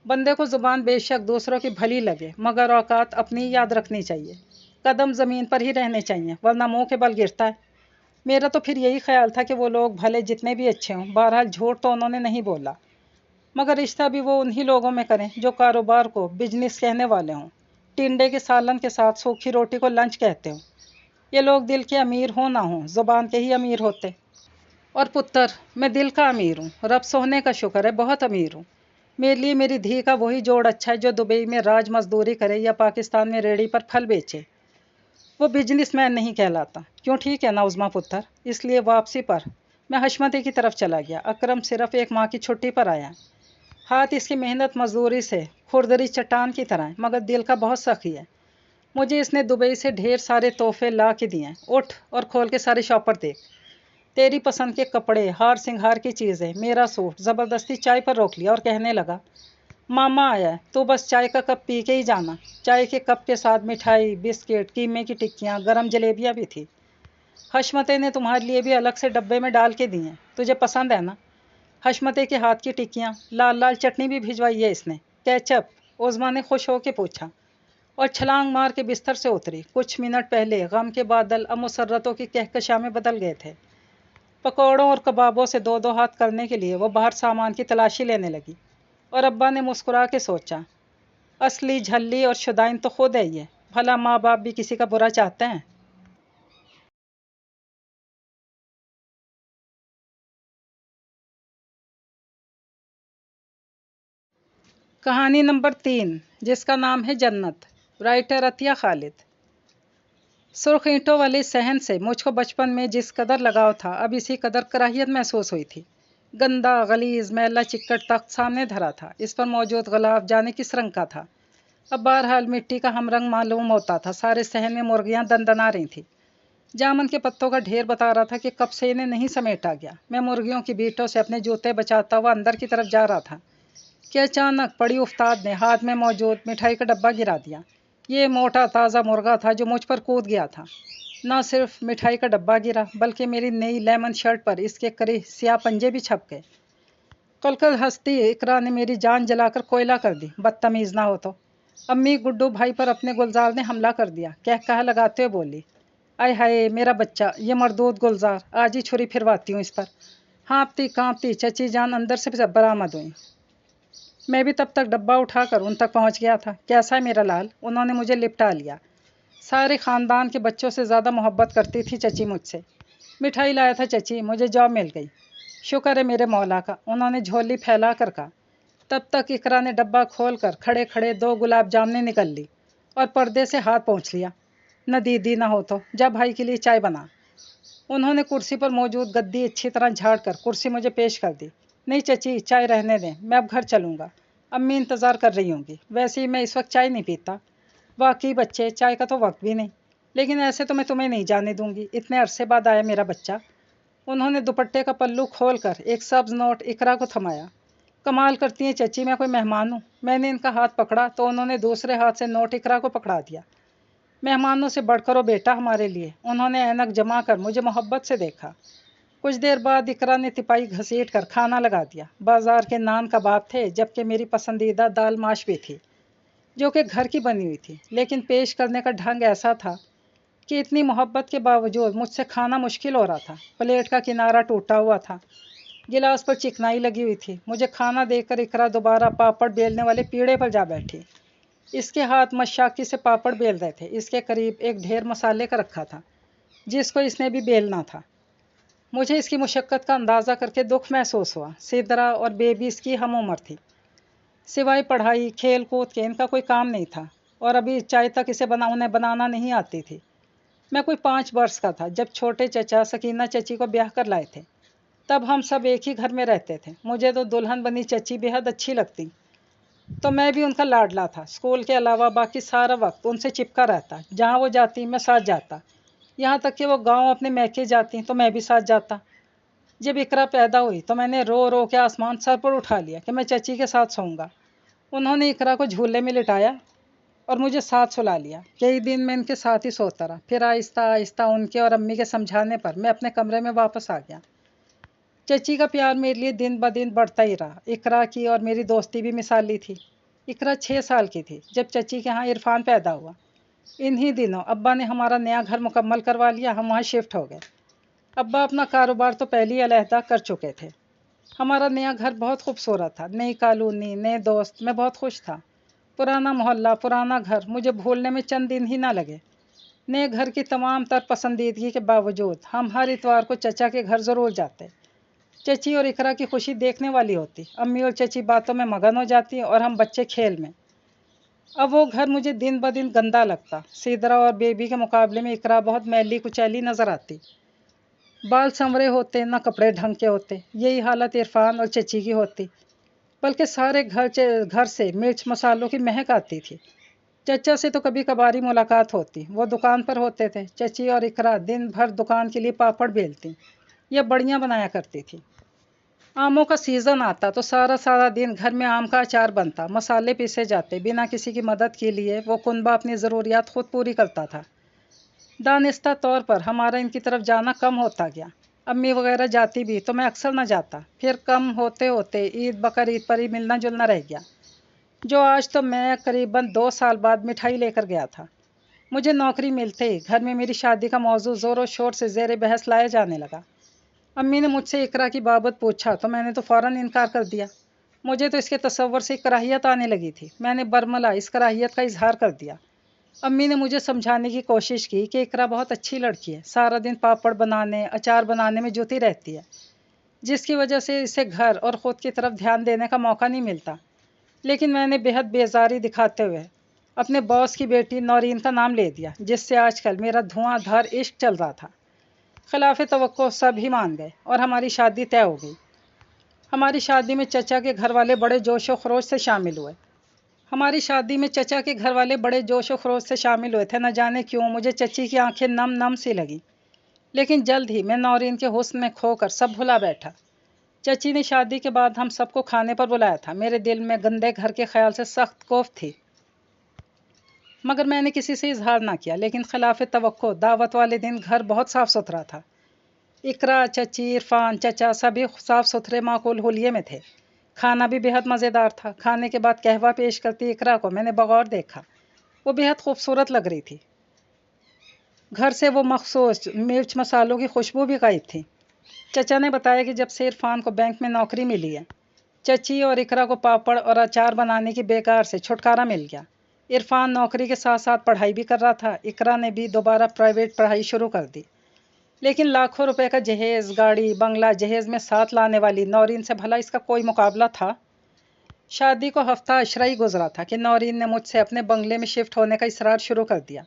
बंदे को ज़ुबान बेशक दूसरों की भली लगे, मगर औकात अपनी याद रखनी चाहिए। कदम ज़मीन पर ही रहने चाहिए, वरना मुंह के बल गिरता है। मेरा तो फिर यही ख्याल था कि वो लोग भले जितने भी अच्छे हों, बहरहाल झूठ तो उन्होंने नहीं बोला, मगर रिश्ता भी वो उन्हीं लोगों में करें जो कारोबार को बिजनेस कहने वाले हों। टिंडे के सालन के साथ सूखी रोटी को लंच कहते हो। ये लोग दिल के अमीर हो ना हो, ज़ुबान के ही अमीर होते। और पुत्र, मैं दिल का अमीर हूँ, रब सोहने का शुक्र है, बहुत अमीर हूँ। मेरे लिए मेरी धी का वही जोड़ अच्छा है जो दुबई में राज मजदूरी करे या पाकिस्तान में रेड़ी पर फल बेचे। वो बिजनेसमैन नहीं कहलाता। क्यों, ठीक है ना उज़मा पुत्र? इसलिए वापसी पर मैं हशमती की तरफ चला गया। अकरम सिर्फ एक माह की छुट्टी पर आया। हाथ इसकी मेहनत मजदूरी से खुरदरी चट्टान की तरह है, मगर दिल का बहुत सखी है। मुझे इसने दुबई से ढेर सारे तोहफे ला के दिए हैं। उठ और खोल के सारे शॉपर देख। तेरी पसंद के कपड़े, हार सिंगार की चीज़ें, मेरा सूट। ज़बरदस्ती चाय पर रोक लिया और कहने लगा, मामा आया है, तू बस चाय का कप पी के ही जाना। चाय के कप के साथ मिठाई, बिस्किट, कीमे की टिक्कियाँ, गरम जलेबियाँ भी थी। हशमते ने तुम्हारे लिए भी अलग से डब्बे में डाल के दी हैं, तुझे पसंद है ना? हशमते के हाथ की टिक्कियाँ, लाल लाल चटनी भी भिजवाई है इसने, केचप। उज़मा ने खुश होकर पूछा और छलांग मार के बिस्तर से उतरी। कुछ मिनट पहले गम के बादल अब मुसर्रतों की कहकशा में बदल गए थे। पकौड़ों और कबाबों से दो दो हाथ करने के लिए वो बाहर सामान की तलाशी लेने लगी और अब्बा ने मुस्कुरा के सोचा, असली झल्ली और शुदाइन तो खुद है ये, भला माँ बाप भी किसी का बुरा चाहते हैं? कहानी नंबर 3, जिसका नाम है जन्नत। राइटर अतिया खालिद। सुर्ख ईंटों वाले सहन से मुझको बचपन में जिस कदर लगाव था, अब इसी कदर कराहियत महसूस हुई थी। गंदा गलीज मैला चिक्कड़ तख्त सामने धरा था। इस पर मौजूद गुलाब जाने किस रंग का था। अब बहरहाल मिट्टी का हमरंग मालूम होता था। सारे सहन में मुर्गियां दंदना रही थी। जामन के पत्तों का ढेर बता रहा था कि कब से इन्हें नहीं समेटा गया। मैं मुर्गियों की बीटों से अपने जूते बचाता हुआ अंदर की तरफ जा रहा था कि अचानक बड़ी उस्ताद ने हाथ में मौजूद मिठाई का डब्बा गिरा दिया। ये मोटा ताज़ा मुर्गा था जो मुझ पर कूद गया था। न सिर्फ मिठाई का डब्बा गिरा, बल्कि मेरी नई लेमन शर्ट पर इसके करीब स्याह पंजे भी छप गए। कल कल हंसती इकरा ने मेरी जान जलाकर कोयला कर दी। बदतमीज़ ना हो तो। अम्मी गुड्डू भाई पर अपने गुलजार ने हमला कर दिया। कह कहा लगाते हुए बोली, आय हाय मेरा बच्चा, ये मरदूद गुलजार, आज ही छुरी फिरवाती हूँ इस पर। हाँपती कांपती चची जान अंदर से बरामद हुई। मैं भी तब तक डब्बा उठाकर उन तक पहुंच गया था। कैसा है मेरा लाल? उन्होंने मुझे लिपटा लिया। सारे ख़ानदान के बच्चों से ज़्यादा मोहब्बत करती थी चची मुझसे। मिठाई लाया था चची, मुझे जॉब मिल गई। शुक्र है मेरे मौला का, उन्होंने झोली फैला कर कहा। तब तक इकरा ने डब्बा खोल कर खड़े खड़े 2 गुलाब जामुने निकल ली और पर्दे से हाथ पहुँच लिया। न दीदी ना हो तो जा भाई के लिए चाय बना। उन्होंने कुर्सी पर मौजूद गद्दी अच्छी तरह झाड़ कर कुर्सी मुझे पेश कर दी। नहीं चची, चाय रहने दें, मैं अब घर चलूँगा। अम्मी इंतज़ार कर रही होंगी। वैसे ही मैं इस वक्त चाय नहीं पीता। वाकई बच्चे, चाय का तो वक्त भी नहीं। लेकिन ऐसे तो मैं तुम्हें नहीं जाने दूंगी। इतने अरसे बाद आया मेरा बच्चा। उन्होंने दुपट्टे का पल्लू खोलकर एक सब्ज नोट इकरा को थमाया। कमाल करती हैं चची, मैं कोई मेहमान हूँ? मैंने इनका हाथ पकड़ा तो उन्होंने दूसरे हाथ से नोट इकरा को पकड़ा दिया। मेहमानों से बढ़कर हो बेटा हमारे लिए। उन्होंने ऐनक जमा कर मुझे मोहब्बत से देखा। कुछ देर बाद इकरा ने तिपाही घसीट कर खाना लगा दिया। बाजार के नान कबाब थे, जबकि मेरी पसंदीदा दाल माश भी थी, जो कि घर की बनी हुई थी। लेकिन पेश करने का ढंग ऐसा था कि इतनी मोहब्बत के बावजूद मुझसे खाना मुश्किल हो रहा था। प्लेट का किनारा टूटा हुआ था, गिलास पर चिकनाई लगी हुई थी। मुझे खाना देकर इकरा दोबारा पापड़ बेलने वाले पीढ़े पर जा बैठी। इसके हाथ मशाकी से पापड़ बेल रहे थे। इसके करीब एक ढेर मसाले का रखा था। जिसको इसने भी बेलना था। मुझे इसकी मुशक्क़त का अंदाज़ा करके दुख महसूस हुआ। सिदरा और बेबी इसकी हम उम्र थी। सिवाय पढ़ाई खेल कूद के इनका कोई काम नहीं था, और अभी चाय तक इसे उन्हें बनाना नहीं आती थी। मैं कोई 5 वर्ष का था जब छोटे चचा सकीना चची को ब्याह कर लाए थे। तब हम सब एक ही घर में रहते थे। मुझे तो दुल्हन बनी चची बेहद अच्छी लगती, तो मैं भी उनका लाडला था। स्कूल के अलावा बाकी सारा वक्त उनसे चिपका रहता। जहाँ वो जाती मैं साथ जाता, यहाँ तक कि वो गांव अपने मैके जाती तो मैं भी साथ जाता। जब इकरा पैदा हुई तो मैंने रो रो के आसमान सर पर उठा लिया कि मैं चची के साथ सोऊंगा। उन्होंने इकरा को झूले में लिटाया और मुझे साथ सुला लिया। कई दिन मैं इनके साथ ही सोता रहा। फिर आहिस्ता आहिस्ता उनके और अम्मी के समझाने पर मैं अपने कमरे में वापस आ गया। चची का प्यार मेरे लिए दिन ब दिन बढ़ता ही रहा। इकरा की और मेरी दोस्ती भी मिसाली थी। इकरा 6 साल की थी जब चची के यहाँ इरफान पैदा हुआ। इन्हीं दिनों अब्बा ने हमारा नया घर मुकम्मल करवा लिया। हम वहाँ शिफ्ट हो गए। अब्बा अपना कारोबार तो पहले ही अलहदा कर चुके थे। हमारा नया घर बहुत खूबसूरत था। नई कॉलोनी, नए दोस्त, मैं बहुत खुश था। पुराना मोहल्ला, पुराना घर मुझे भूलने में चंद दिन ही ना लगे। नए घर की तमाम तर पसंदीदगी के बावजूद हम हर इतवार को चचा के घर ज़रूर जाते। चची और इकरा की खुशी देखने वाली होती। अम्मी और चची बातों में मगन हो जाती और हम बच्चे खेल में। अब वो घर मुझे दिन ब दिन गंदा लगता। सिदरा और बेबी के मुकाबले में इकरा बहुत मैली कुचैली नज़र आती। बाल संवरे होते, ना कपड़े ढंग के होते। यही हालत इरफान और चची की होती। बल्कि सारे घर से मिर्च मसालों की महक आती थी। चचा से तो कभी कभारी मुलाकात होती। वो दुकान पर होते थे। चची और इकरा दिन भर दुकान के लिए पापड़ बेलती या बड़ियाँ बनाया करती थी। आमों का सीज़न आता तो सारा सारा दिन घर में आम का अचार बनता, मसाले पीसे जाते। बिना किसी की मदद के लिए वो कुनबा अपनी ज़रूरियात खुद पूरी करता था। दानिस्ता तौर पर हमारा इनकी तरफ जाना कम होता गया। अम्मी वगैरह जाती भी तो मैं अक्सर न जाता। फिर कम होते होते ईद बकर ईद पर ही मिलना जुलना रह गया, जो आज तो मैं करीबन 2 साल बाद मिठाई लेकर गया था। मुझे नौकरी मिलते ही घर में मेरी शादी का मौजू ज़ोरों शोर से ज़ेर बहस लाया जाने लगा। अम्मी ने मुझसे इकरा की बाबत पूछा तो मैंने तो फ़ौरन इनकार कर दिया। मुझे तो इसके तसव्वुर से कराहियत आने लगी थी। मैंने बरमला इस कराहियत का इजहार कर दिया। अम्मी ने मुझे समझाने की कोशिश की कि इकरा बहुत अच्छी लड़की है, सारा दिन पापड़ बनाने अचार बनाने में जुटी रहती है, जिसकी वजह से इसे घर और ख़ुद की तरफ ध्यान देने का मौका नहीं मिलता। लेकिन मैंने बेहद बेजारी दिखाते हुए अपने बॉस की बेटी नौरीन का नाम ले दिया, जिससे आजकल मेरा धुआंधार इश्क चल रहा था। खिलाफ तवक्को सब ही मान गए और हमारी शादी तय हो गई। हमारी शादी में चचा के घर वाले बड़े जोश व खरोश से शामिल हुए। न जाने क्यों मुझे चची की आंखें नम नम सी लगी। लेकिन जल्द ही मैं नौरीन के हुस्न में खोकर सब भुला बैठा। चची ने शादी के बाद हम सबको खाने पर बुलाया था। मेरे दिल में गंदे घर के ख्याल से सख्त खौफ थी, मगर मैंने किसी से इजहार ना किया। लेकिन खिलाफ तवक्को दावत वाले दिन घर बहुत साफ़ सुथरा था। इकरा, चची, इरफान, चचा सभी साफ़ सुथरे माकूल हुलिये में थे। खाना भी बेहद मज़ेदार था। खाने के बाद कहवा पेश करती इकरा को मैंने बगौर देखा। वो बेहद खूबसूरत लग रही थी। घर से वो मखसूस मिर्च मसालों की खुशबू भी गायब थी। चचा ने बताया कि जब से इरफान को बैंक में नौकरी मिली है, चची और इकरा को पापड़ और अचार बनाने की बेकार से छुटकारा मिल गया। इरफान नौकरी के साथ साथ पढ़ाई भी कर रहा था। इकरा ने भी दोबारा प्राइवेट पढ़ाई शुरू कर दी। लेकिन लाखों रुपए का जहेज़, गाड़ी, बंगला जहेज़ में साथ लाने वाली नौरीन से भला इसका कोई मुकाबला था? शादी को हफ्ता अशरा ही गुजरा था कि नौरीन ने मुझसे अपने बंगले में शिफ्ट होने का इसरार शुरू कर दिया।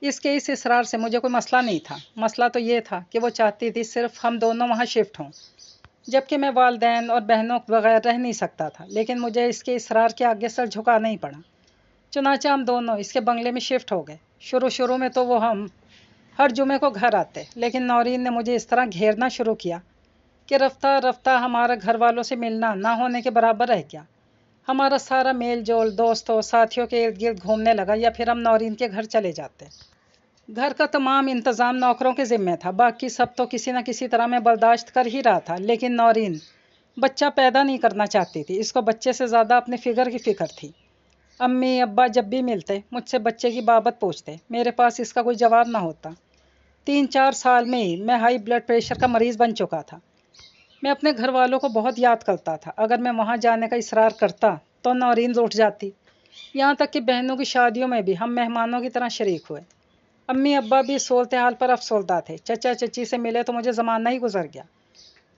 इसके इस इसरार से मुझे कोई मसला नहीं था। मसला तो ये था कि वो चाहती थी सिर्फ हम दोनों वहाँ शिफ्ट हों, जबकि मैं वालदैन और बहनों के बगैर रह नहीं सकता था। लेकिन मुझे इसके इसरार के आगे सर झुकाना ही पड़ा। चुनांचे हम दोनों इसके बंगले में शिफ्ट हो गए। शुरू में तो वो हम हर जुमे को घर आते, लेकिन नौरीन ने मुझे इस तरह घेरना शुरू किया कि रफ्ता रफ्ता हमारा घर वालों से मिलना ना होने के बराबर रह गया। हमारा सारा मेल जोल दोस्तों साथियों के इर्द गिर्द घूमने लगा, या फिर हम नौरीन के घर चले जाते। घर का तमाम इंतज़ाम नौकरों के ज़िम्मे था। बाकी सब तो किसी न किसी तरह मैं बर्दाश्त कर ही रहा था। लेकिन नौरीन बच्चा पैदा नहीं करना चाहती थी। इसको बच्चे से ज़्यादा अपने फ़िक्र की फ़िक्र थी। अम्मी अब्बा जब भी मिलते मुझसे बच्चे की बाबत पूछते। मेरे पास इसका कोई जवाब ना होता। 3-4 साल में ही मैं हाई ब्लड प्रेशर का मरीज़ बन चुका था। मैं अपने घर वालों को बहुत याद करता था। अगर मैं वहाँ जाने का इसरार करता तो नौरीन उठ जाती। यहाँ तक कि बहनों की शादियों में भी हम मेहमानों की तरह शरीक हुए। अम्मी अब्बा भी सूरत हाल पर अफसरदा थे। चचा चची से मिले तो मुझे ज़माना ही गुजर गया।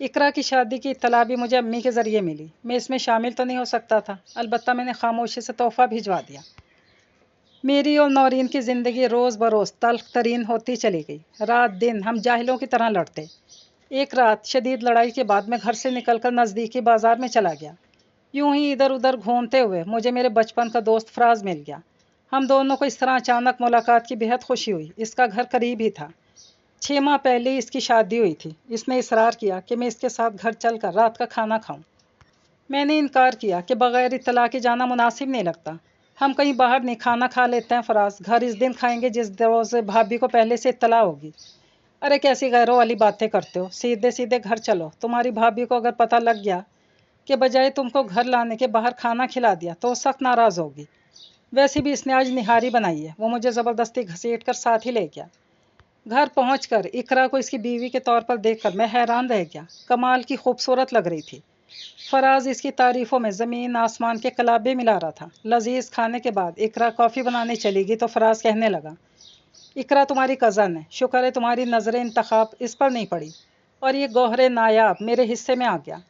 इकरा की शादी की इत्तला भी मुझे अम्मी के ज़रिए मिली। मैं इसमें शामिल तो नहीं हो सकता था, अलबत्ता मैंने खामोशी से तोहफ़ा भिजवा दिया। मेरी और नौरीन की ज़िंदगी रोज़ बरोज़ तल्ख तरीन होती चली गई। रात दिन हम जाहिलों की तरह लड़ते। एक रात शदीद लड़ाई के बाद मैं घर से निकलकर नज़दीकी बाज़ार में चला गया। यूं ही इधर उधर घूमते हुए मुझे मेरे बचपन का दोस्त फराज मिल गया। हम दोनों को इस तरह अचानक मुलाकात की बेहद खुशी हुई। इसका घर करीब ही था। 6 माह पहले ही इसकी शादी हुई थी। इसने इसरार किया कि मैं इसके साथ घर चलकर रात का खाना खाऊं। मैंने इनकार किया कि बगैर इत्तला के जाना मुनासिब नहीं लगता। हम कहीं बाहर नहीं, खाना खा लेते हैं फराज। घर इस दिन खाएंगे जिस रोज़ भाभी को पहले से इत्तला होगी। अरे कैसी गैरों वाली बातें करते हो, सीधे सीधे घर चलो। तुम्हारी भाभी को अगर पता लग गया कि बजाय तुमको घर लाने के बाहर खाना खिला दिया तो सख्त नाराज़ होगी। वैसे भी इसने आज निहारी बनाई है। वो मुझे ज़बरदस्ती घसीट कर साथ ही ले गया। घर पहुंचकर इकरा को इसकी बीवी के तौर पर देखकर मैं हैरान रह गया। कमाल की खूबसूरत लग रही थी। फराज इसकी तारीफ़ों में ज़मीन आसमान के कलाबे मिला रहा था। लजीज खाने के बाद इकरा कॉफ़ी बनाने चली गई तो फराज कहने लगा, इकरा तुम्हारी कज़न है, शुक्र है तुम्हारी नज़र इंतखाब इस पर नहीं पड़ी और ये गौहर नायाब मेरे हिस्से में आ गया।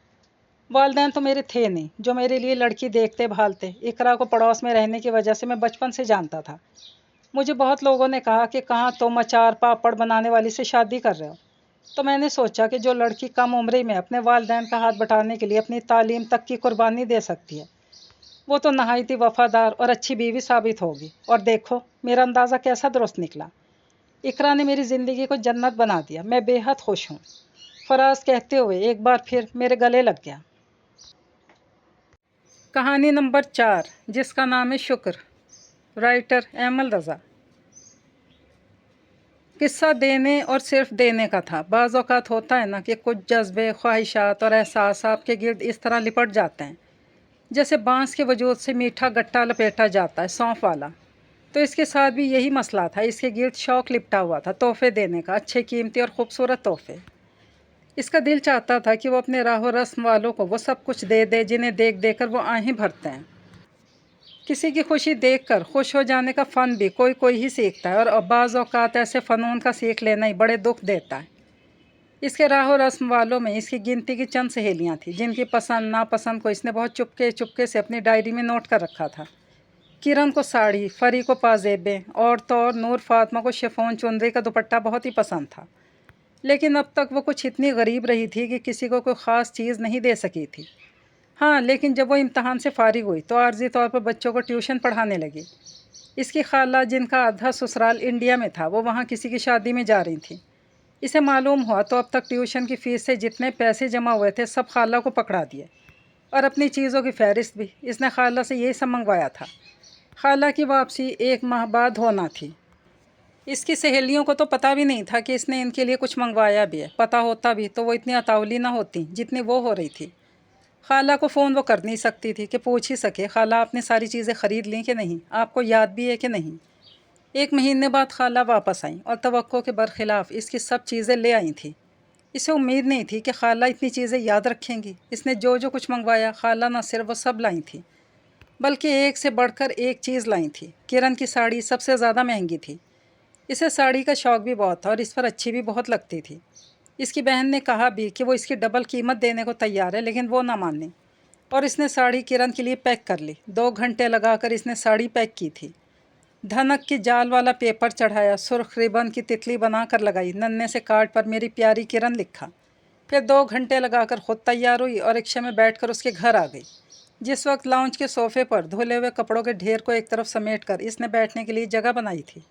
वालिदैन तो मेरे थे नहीं जो मेरे लिए लड़की देखते भालते। इकरा को पड़ोस में रहने की वजह से मैं बचपन से जानता था। मुझे बहुत लोगों ने कहा कि कहाँ तुम अचार पापड़ बनाने वाली से शादी कर रहे हो। तो मैंने सोचा कि जो लड़की कम उम्र में अपने वालिदैन का हाथ बटाने के लिए अपनी तालीम तक की कुर्बानी दे सकती है, वो तो नहायत वफ़ादार और अच्छी बीवी साबित होगी। और देखो मेरा अंदाज़ा कैसा दुरुस्त निकला। इकरा ने मेरी ज़िंदगी को जन्नत बना दिया। मैं बेहद खुश हूँ, फराज कहते हुए एक बार फिर मेरे गले लग गया। कहानी नंबर 4, जिसका नाम है शुक्र। राइटर एमल रज़ा। किस्सा देने और सिर्फ देने का था। बाज़ औक़ात होता है ना कि कुछ जज्बे, ख्वाहिशात और एहसास आपके गिर्द इस तरह लिपट जाते हैं जैसे बांस के वजूद से मीठा गट्टा लपेटा जाता है, सौंफ वाला। तो इसके साथ भी यही मसला था। इसके गिर्द शौक़ लिपटा हुआ था तोहफ़े देने का, अच्छे कीमती और ख़ूबसूरत तोहफ़े। इसका दिल चाहता था कि वो अपने राह रस्म वालों को वो सब कुछ दे दे जिन्हें देख देख कर वो आहें भरते हैं। किसी की खुशी देखकर खुश हो जाने का फ़न भी कोई कोई ही सीखता है, और बाज़ औक़ात ऐसे फ़नून का सीख लेना ही बड़े दुख देता है। इसके राह रस्म वालों में इसकी गिनती की चंद सहेलियां थीं जिनकी पसंद नापसंद को इसने बहुत चुपके चुपके से अपनी डायरी में नोट कर रखा था। किरण को साड़ी, फरी को पाजेबें और तो और नूर फातमा को शिफॉन चुनरी का दुपट्टा बहुत ही पसंद था। लेकिन अब तक वो कुछ इतनी गरीब रही थी कि किसी को कोई ख़ास चीज़ नहीं दे सकी थी। हाँ, लेकिन जब वो इम्तहान से फारिग हुई तो आर्जी तौर पर बच्चों को ट्यूशन पढ़ाने लगी। इसकी खाला, जिनका आधा ससुराल इंडिया में था, वो वहाँ किसी की शादी में जा रही थी। इसे मालूम हुआ तो अब तक ट्यूशन की फ़ीस से जितने पैसे जमा हुए थे सब खाला को पकड़ा दिए, और अपनी चीज़ों की फ़हरिस्त भी। इसने खाला से यही सब मंगवाया था। खाला की वापसी 1 माह बाद होना थी। इसकी सहेलियों को तो पता भी नहीं था कि इसने इनके लिए कुछ मंगवाया भी है। पता होता भी तो वो इतनी अतावली ना होती जितनी वो हो रही थी। खाला को फ़ोन वो कर नहीं सकती थी कि पूछ ही सके, खाला आपने सारी चीज़ें ख़रीद ली कि नहीं, आपको याद भी है कि नहीं। 1 महीने बाद खाला वापस आई और तवक्को के बरखिलाफ़ इसकी सब चीज़ें ले आई थी। इसे उम्मीद नहीं थी कि खाला इतनी चीज़ें याद रखेंगी। इसने जो जो कुछ मंगवाया खाला न सिर्फ वो सब लाई थी, बल्कि एक से बढ़कर एक चीज़ लाई थी। किरण की साड़ी सबसे ज़्यादा महंगी थी। इसे साड़ी का शौक़ भी बहुत था और इस पर अच्छी भी बहुत लगती थी। इसकी बहन ने कहा भी कि वो इसकी डबल कीमत देने को तैयार है, लेकिन वो ना मानी और इसने साड़ी किरण के लिए पैक कर ली। 2 घंटे लगाकर इसने साड़ी पैक की थी। धनक की जाल वाला पेपर चढ़ाया, सुर्ख रिबन की तितली बनाकर लगाई, नन्हे से कार्ड पर मेरी प्यारी किरण लिखा। फिर 2 घंटे लगाकर खुद तैयार हुई और रिक्शे में बैठकर उसके घर आ गई। जिस वक्त लाउंज के सोफ़े पर धुले हुए कपड़ों के ढेर को एक तरफ समेटकर इसने बैठने के लिए जगह बनाई थी,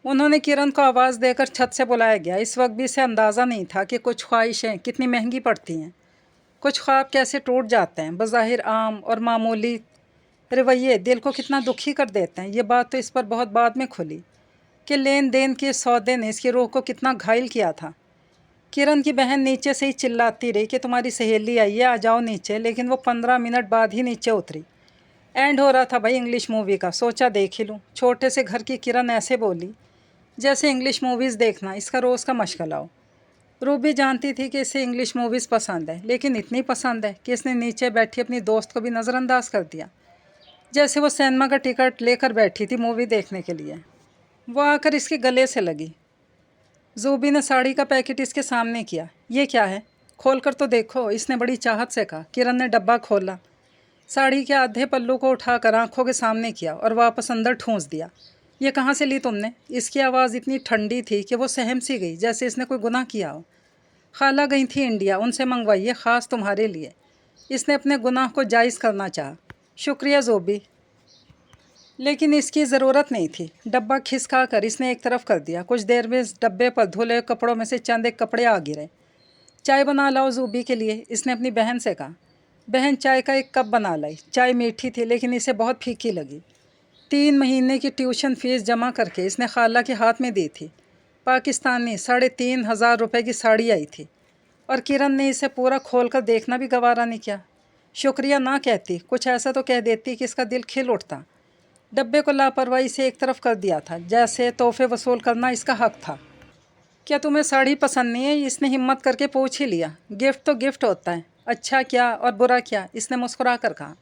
उन्होंने किरण को आवाज़ देकर छत से बुलाया गया। इस वक्त भी इसे अंदाज़ा नहीं था कि कुछ ख्वाहिशें कितनी महंगी पड़ती हैं, कुछ ख्वाब कैसे टूट जाते हैं। बज़ाहिर आम और मामूली रवैये दिल को कितना दुखी कर देते हैं। ये बात तो इस पर बहुत बाद में खुली कि लेन देन के सौदे ने इसकी रूह को कितना घायल किया था। किरण की बहन नीचे से ही चिल्लाती रही कि तुम्हारी सहेली आई है, आ जाओ नीचे, लेकिन वो 15 मिनट बाद ही नीचे उतरी। एंड हो रहा था भाई इंग्लिश मूवी का, सोचा देख ही लूँ। छोटे से घर की किरण ऐसे बोली जैसे इंग्लिश मूवीज़ देखना इसका रोज़ का मशगला हो। रूबी जानती थी कि इसे इंग्लिश मूवीज़ पसंद है, लेकिन इतनी पसंद है कि इसने नीचे बैठी अपनी दोस्त को भी नज़रअंदाज कर दिया, जैसे वो सिनेमा का टिकट लेकर बैठी थी मूवी देखने के लिए। वो आकर इसके गले से लगी। ज़ूबी ने साड़ी का पैकेट इसके सामने किया। ये क्या है? खोल कर तो देखो, इसने बड़ी चाहत से कहा। किरण ने डब्बा खोला, साड़ी के आधे पल्लू को उठाकर आंखों के सामने किया और वापस अंदर ठूंस दिया। ये कहाँ से ली तुमने? इसकी आवाज़ इतनी ठंडी थी कि वो सहम सी गई, जैसे इसने कोई गुनाह किया हो। खाला गई थी इंडिया, उनसे मंगवाइए, ख़ास तुम्हारे लिए। इसने अपने गुनाह को जायज़ करना चाहा। शुक्रिया ज़ोबी, लेकिन इसकी ज़रूरत नहीं थी। डब्बा खिसका कर इसने एक तरफ कर दिया। कुछ देर में इस डब्बे पर धुले कपड़ों में से चंद एक कपड़े आ गिरे। चाय बना लाओ ज़ूबी के लिए, इसने अपनी बहन से कहा। बहन चाय का एक कप बना लाई। चाय मीठी थी लेकिन इसे बहुत फीकी लगी। 3 महीने की ट्यूशन फ़ीस जमा करके इसने खाला के हाथ में दी थी। पाकिस्तानी 3,500 रुपये की साड़ी आई थी और किरण ने इसे पूरा खोल कर देखना भी गवारा नहीं किया। शुक्रिया ना कहती, कुछ ऐसा तो कह देती कि इसका दिल खिल उठता। डब्बे को लापरवाही से एक तरफ कर दिया था, जैसे तोहफे वसूल करना इसका हक था। क्या तुम्हें साड़ी पसंद नहीं है? इसने हिम्मत करके पूछ ही लिया। गिफ्ट तो गिफ्ट होता है, अच्छा क्या और बुरा क्या, इसने मुस्कुरा कर कहा।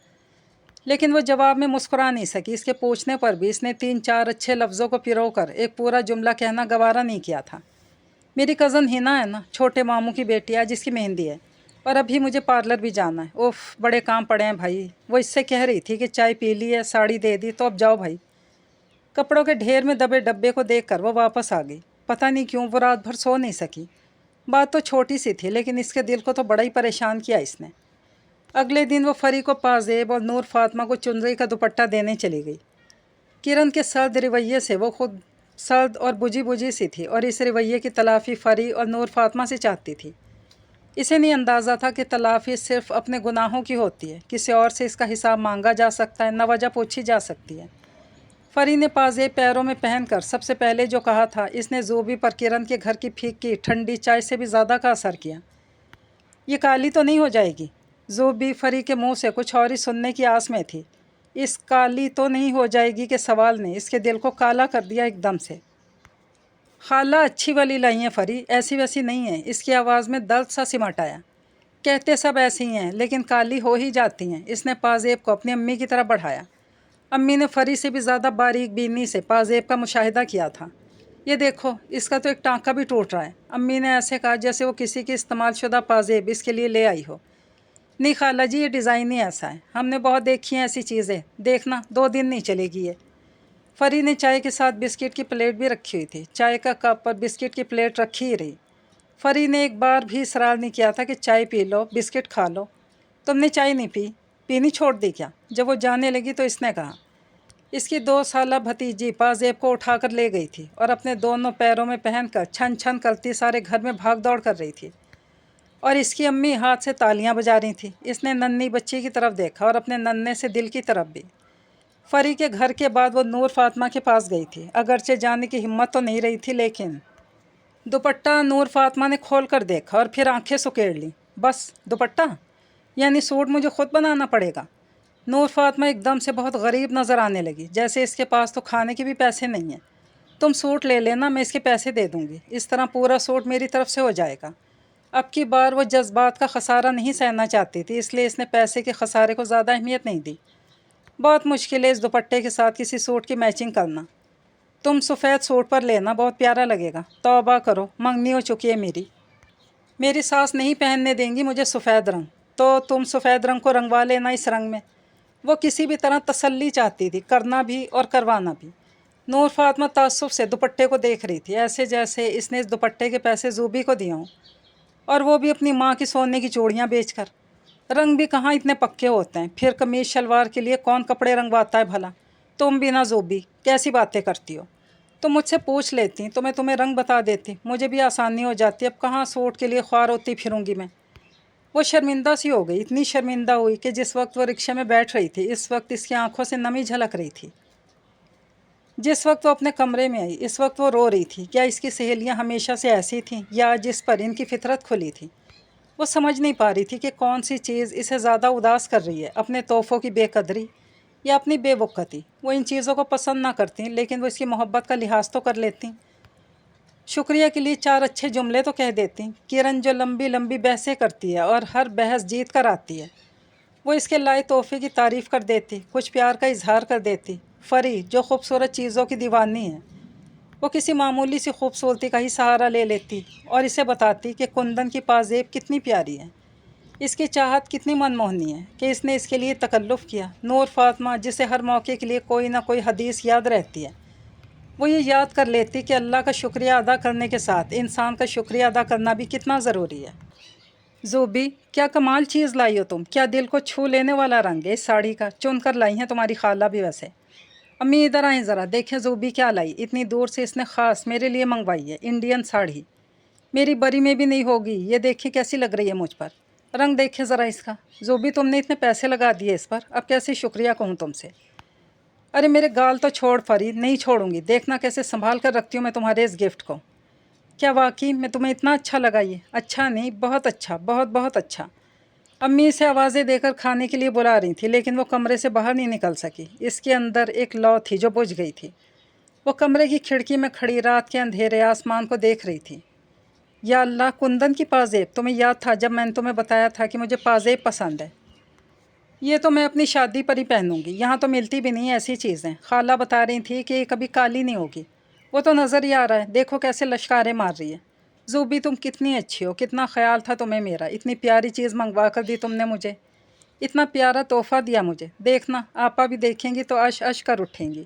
लेकिन वो जवाब में मुस्कुरा नहीं सकी। इसके पूछने पर भी इसने 3-4 अच्छे लफ्ज़ों को पिरो कर एक पूरा जुमला कहना गवारा नहीं किया था। मेरी कज़न हिना है ना, छोटे मामू की बेटी, आज इसकी मेहंदी है और अभी मुझे पार्लर भी जाना है। उफ़, बड़े काम पड़े हैं भाई। वो इससे कह रही थी कि चाय पी ली है, साड़ी दे दी, तो अब जाओ भाई। कपड़ों के ढेर में दबे डब्बे को देखकर वो वापस आ गई। पता नहीं क्यों वो रात भर सो नहीं सकी। बात तो छोटी सी थी लेकिन इसके दिल को तो बड़ा ही परेशान किया इसने। अगले दिन वो फरी को पाजेब और नूर फातिमा को चुनरी का दुपट्टा देने चली गई। किरण के सर्द रवैये से वो खुद सर्द और बुझी बुझी सी थी और इस रवैये की तलाफ़ी फरी और नूर फातिमा से चाहती थी। इसे नहीं अंदाज़ा था कि तलाफ़ी सिर्फ़ अपने गुनाहों की होती है, किसी और से इसका हिसाब मांगा जा सकता है, नवजह पूछी जा सकती है। फरी ने पाजेब पैरों में पहनकर सबसे पहले जो कहा था, इसने ज़ूबी पर किरण के घर की फीकी ठंडी चाय से भी ज़्यादा का असर किया। ये काली तो नहीं हो जाएगी? ज़ूबी फरी के मुंह से कुछ और ही सुनने की आस में थी। इस काली तो नहीं हो जाएगी के सवाल ने इसके दिल को काला कर दिया एकदम से। खाला अच्छी वाली लाई हैं फरी, ऐसी वैसी नहीं है। इसकी आवाज़ में दर्द सा सिमट आया। कहते सब ऐसी ही हैं लेकिन काली हो ही जाती हैं। इसने पाजेब को अपनी अम्मी की तरफ बढ़ाया। अम्मी ने फरी से भी ज़्यादा बारीक बीनी से पाजेब का मुशाहिदा किया था। ये देखो, इसका तो एक टाँका भी टूट रहा है। अम्मी ने ऐसे कहा जैसे वो किसी की इस्तेमाल शुदा पाजेब इसके लिए ले आई हो। नहीं खाला जी, ये डिज़ाइन ही ऐसा है, हमने बहुत देखी हैं ऐसी चीज़ें। देखना, 2 दिन नहीं चलेगी ये। फरी ने चाय के साथ बिस्किट की प्लेट भी रखी हुई थी। चाय का कप और बिस्किट की प्लेट रखी ही रही। फरी ने एक बार भी इसरार नहीं किया था कि चाय पी लो, बिस्किट खा लो। तुमने चाय नहीं पी? पीनी छोड़ दी क्या? जब वो जाने लगी तो इसने कहा। इसकी 2 साला भतीजी पाजेब को उठाकर ले गई थी और अपने दोनों पैरों में पहनकर छन छन करती सारे घर में भाग दौड़ कर रही थी और इसकी अम्मी हाथ से तालियां बजा रही थी। इसने नन्ही बच्ची की तरफ देखा और अपने नन्हे से दिल की तरफ भी। फरी के घर के बाद वो नूर फातिमा के पास गई थी। अगरचे जाने की हिम्मत तो नहीं रही थी, लेकिन दुपट्टा नूर फातिमा ने खोल कर देखा और फिर आंखें सुकेड़ लीं। बस दुपट्टा? यानी सूट मुझे ख़ुद बनाना पड़ेगा? नूर फातिमा एकदम से बहुत गरीब नज़र आने लगी, जैसे इसके पास तो खाने के भी पैसे नहीं हैं। तुम सूट ले लेना, मैं इसके पैसे दे दूँगी। इस तरह पूरा सूट मेरी तरफ से हो जाएगा। अब की बार वो जज्बात का खसारा नहीं सहना चाहती थी, इसलिए इसने पैसे के खसारे को ज़्यादा अहमियत नहीं दी। बहुत मुश्किल है इस दुपट्टे के साथ किसी सूट की मैचिंग करना। तुम सफ़ेद सूट पर लेना, बहुत प्यारा लगेगा। तौबा करो, मंगनी हो चुकी है मेरी। मेरी सास नहीं पहनने देंगी मुझे सफ़ेद रंग, तो तुम सफ़ेद रंग को रंगवा लेना इस रंग में। वो किसी भी तरह तसल्ली चाहती थी, करना भी और करवाना भी। नूर फातिमा ताज्जुब से दुपट्टे को देख रही थी, ऐसे जैसे इसने इस दुपट्टे के पैसे ज़ूबी को दिए हों, और वो भी अपनी माँ की सोने की चूड़ियाँ बेचकर। रंग भी कहाँ इतने पक्के होते हैं, फिर कमीज़ शलवार के लिए कौन कपड़े रंगवाता है भला। तुम भी ना ज़ूबी, कैसी बातें करती हो। तुम मुझसे पूछ लेती तो मैं तुम्हें रंग बता देती, मुझे भी आसानी हो जाती। अब कहाँ सूट के लिए ख्वार होती फिरूंगी मैं। वो शर्मिंदा सी हो गई, इतनी शर्मिंदा हुई कि जिस वक्त वो रिक्शे में बैठ रही थी, इस वक्त इसकी आंखों से नमी झलक रही थी। जिस वक्त वो अपने कमरे में आई, इस वक्त वो रो रही थी। क्या इसकी सहेलियां हमेशा से ऐसी थीं या जिस पर इनकी फितरत खुली थी? वो समझ नहीं पा रही थी कि कौन सी चीज़ इसे ज़्यादा उदास कर रही है, अपने तोहफ़ों की बेकदरी या अपनी बेवक़्ती। वो इन चीज़ों को पसंद ना करती, लेकिन वो इसकी मोहब्बत का लिहाज तो कर लेती। शुक्रिया के लिए 4 अच्छे जुमले तो कह देती। किरण जो लंबी लंबी बहसें करती है और हर बहस जीत कर आती है, वो इसके लाए तोहफ़े की तारीफ़ कर देती, कुछ प्यार का इजहार कर देती। फरी जो खूबसूरत चीज़ों की दीवानी है, وہ کسی معمولی سی خوبصورتی کا ہی سہارا لے لیتی اور اسے بتاتی کہ کندن کی پازیب کتنی پیاری ہے، اس کی چاہت کتنی منموہنی ہے کہ اس نے اس کے لیے تکلف کیا۔ نور فاطمہ، جسے ہر موقع کے لیے کوئی نہ کوئی حدیث یاد رہتی ہے، وہ یہ یاد کر لیتی کہ اللہ کا شکریہ ادا کرنے کے ساتھ انسان کا شکریہ ادا کرنا بھی کتنا ضروری ہے۔ زوبی، کیا کمال چیز لائی ہو تم! کیا دل کو چھو لینے والا رنگ ہے اس ساڑی کا! چن کر لائی ہیں تمہاری خالہ بھی ویسے۔ امی ادھر آئیں ذرا، دیکھیں زوبی کیا لائی، اتنی دور سے اس نے خاص میرے لیے منگوائی ہے، انڈین ساڑی، میری بری میں بھی نہیں ہوگی، یہ دیکھیں کیسی لگ رہی ہے مجھ پر، رنگ دیکھیں ذرا اس کا۔ زوبی، تم نے اتنے پیسے لگا دیے اس پر، اب کیسے شکریہ کہوں تم سے؟ ارے میرے گال تو چھوڑ فرید، نہیں چھوڑوں گی، دیکھنا کیسے سنبھال کر رکھتی ہوں میں تمہارے اس گفٹ کو۔ کیا واقعی میں تمہیں اتنا اچھا لگا یہ؟ اچھا نہیں، بہت اچھا، بہت بہت اچھا۔ امی اسے آوازیں دے کر کھانے کے لیے بلا رہی تھی، لیکن وہ کمرے سے باہر نہیں نکل سکی، اس کے اندر ایک لو تھی جو بجھ گئی تھی۔ وہ کمرے کی کھڑکی میں کھڑی رات کے اندھیرے آسمان کو دیکھ رہی تھی۔ یا اللہ، کندن کی پازیب! تمہیں یاد تھا جب میں نے تمہیں بتایا تھا کہ مجھے پازیب پسند ہے؟ یہ تو میں اپنی شادی پر ہی پہنوں گی، یہاں تو ملتی بھی نہیں ایسی چیزیں، خالہ بتا رہی تھی کہ یہ کبھی کالی نہیں ہوگی۔ وہ تو نظر ہی آ رہا ہے، دیکھو کیسے لشکاریں مار رہی ہے۔ زوبی، تم کتنی اچھی ہو، کتنا خیال تھا تمہیں میرا، اتنی پیاری چیز منگوا کر دی تم نے مجھے، اتنا پیارا تحفہ دیا مجھے، دیکھنا آپا بھی دیکھیں گی تو اش اش کر اٹھیں گی،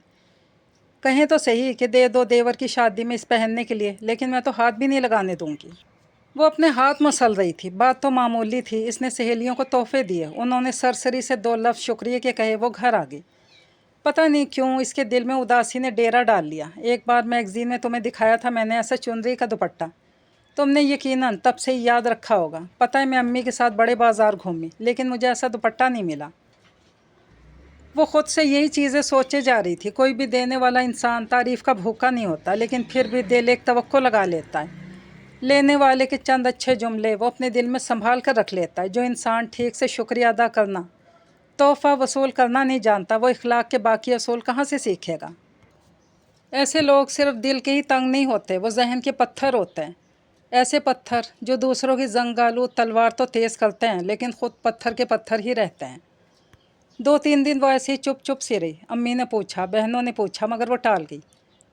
کہیں تو صحیح کہ دے دو دیور کی شادی میں اس پہننے کے لیے، لیکن میں تو ہاتھ بھی نہیں لگانے دوں گی۔ وہ اپنے ہاتھ مسل رہی تھی، بات تو معمولی تھی، اس نے سہیلیوں کو تحفے دیے، انہوں نے سرسری سے دو لفظ شکریہ کے کہے، وہ گھر آ گئی۔ پتہ نہیں کیوں اس کے دل میں اداسی نے ڈیرا ڈال لیا۔ ایک بار میگزین میں تمہیں دکھایا تھا میں نے ایسا چنری کا دوپٹہ، تم نے یقیناً تب سے ہی یاد رکھا ہوگا۔ پتہ ہے میں امی کے ساتھ بڑے بازار گھومی، لیکن مجھے ایسا دوپٹہ نہیں ملا۔ وہ خود سے یہی چیزیں سوچے جا رہی تھی، کوئی بھی دینے والا انسان تعریف کا بھوکا نہیں ہوتا، لیکن پھر بھی دل ایک توقع لگا لیتا ہے، لینے والے کے چند اچھے جملے وہ اپنے دل میں سنبھال کر رکھ لیتا ہے۔ جو انسان ٹھیک سے شکریہ ادا کرنا، تحفہ وصول کرنا نہیں جانتا، وہ اخلاق کے باقی اصول کہاں سے سیکھے گا؟ ایسے لوگ صرف دل کے ہی تنگ نہیں ہوتے، وہ ذہن کے پتھر ہوتے ہیں، ایسے پتھر جو دوسروں کی زنگ آلود تلوار تو تیز کرتے ہیں لیکن خود پتھر کے پتھر ہی رہتے ہیں۔ 2-3 دن وہ ایسے ہی چپ چپ سی رہی، امی نے پوچھا، بہنوں نے پوچھا، مگر وہ ٹال گئی۔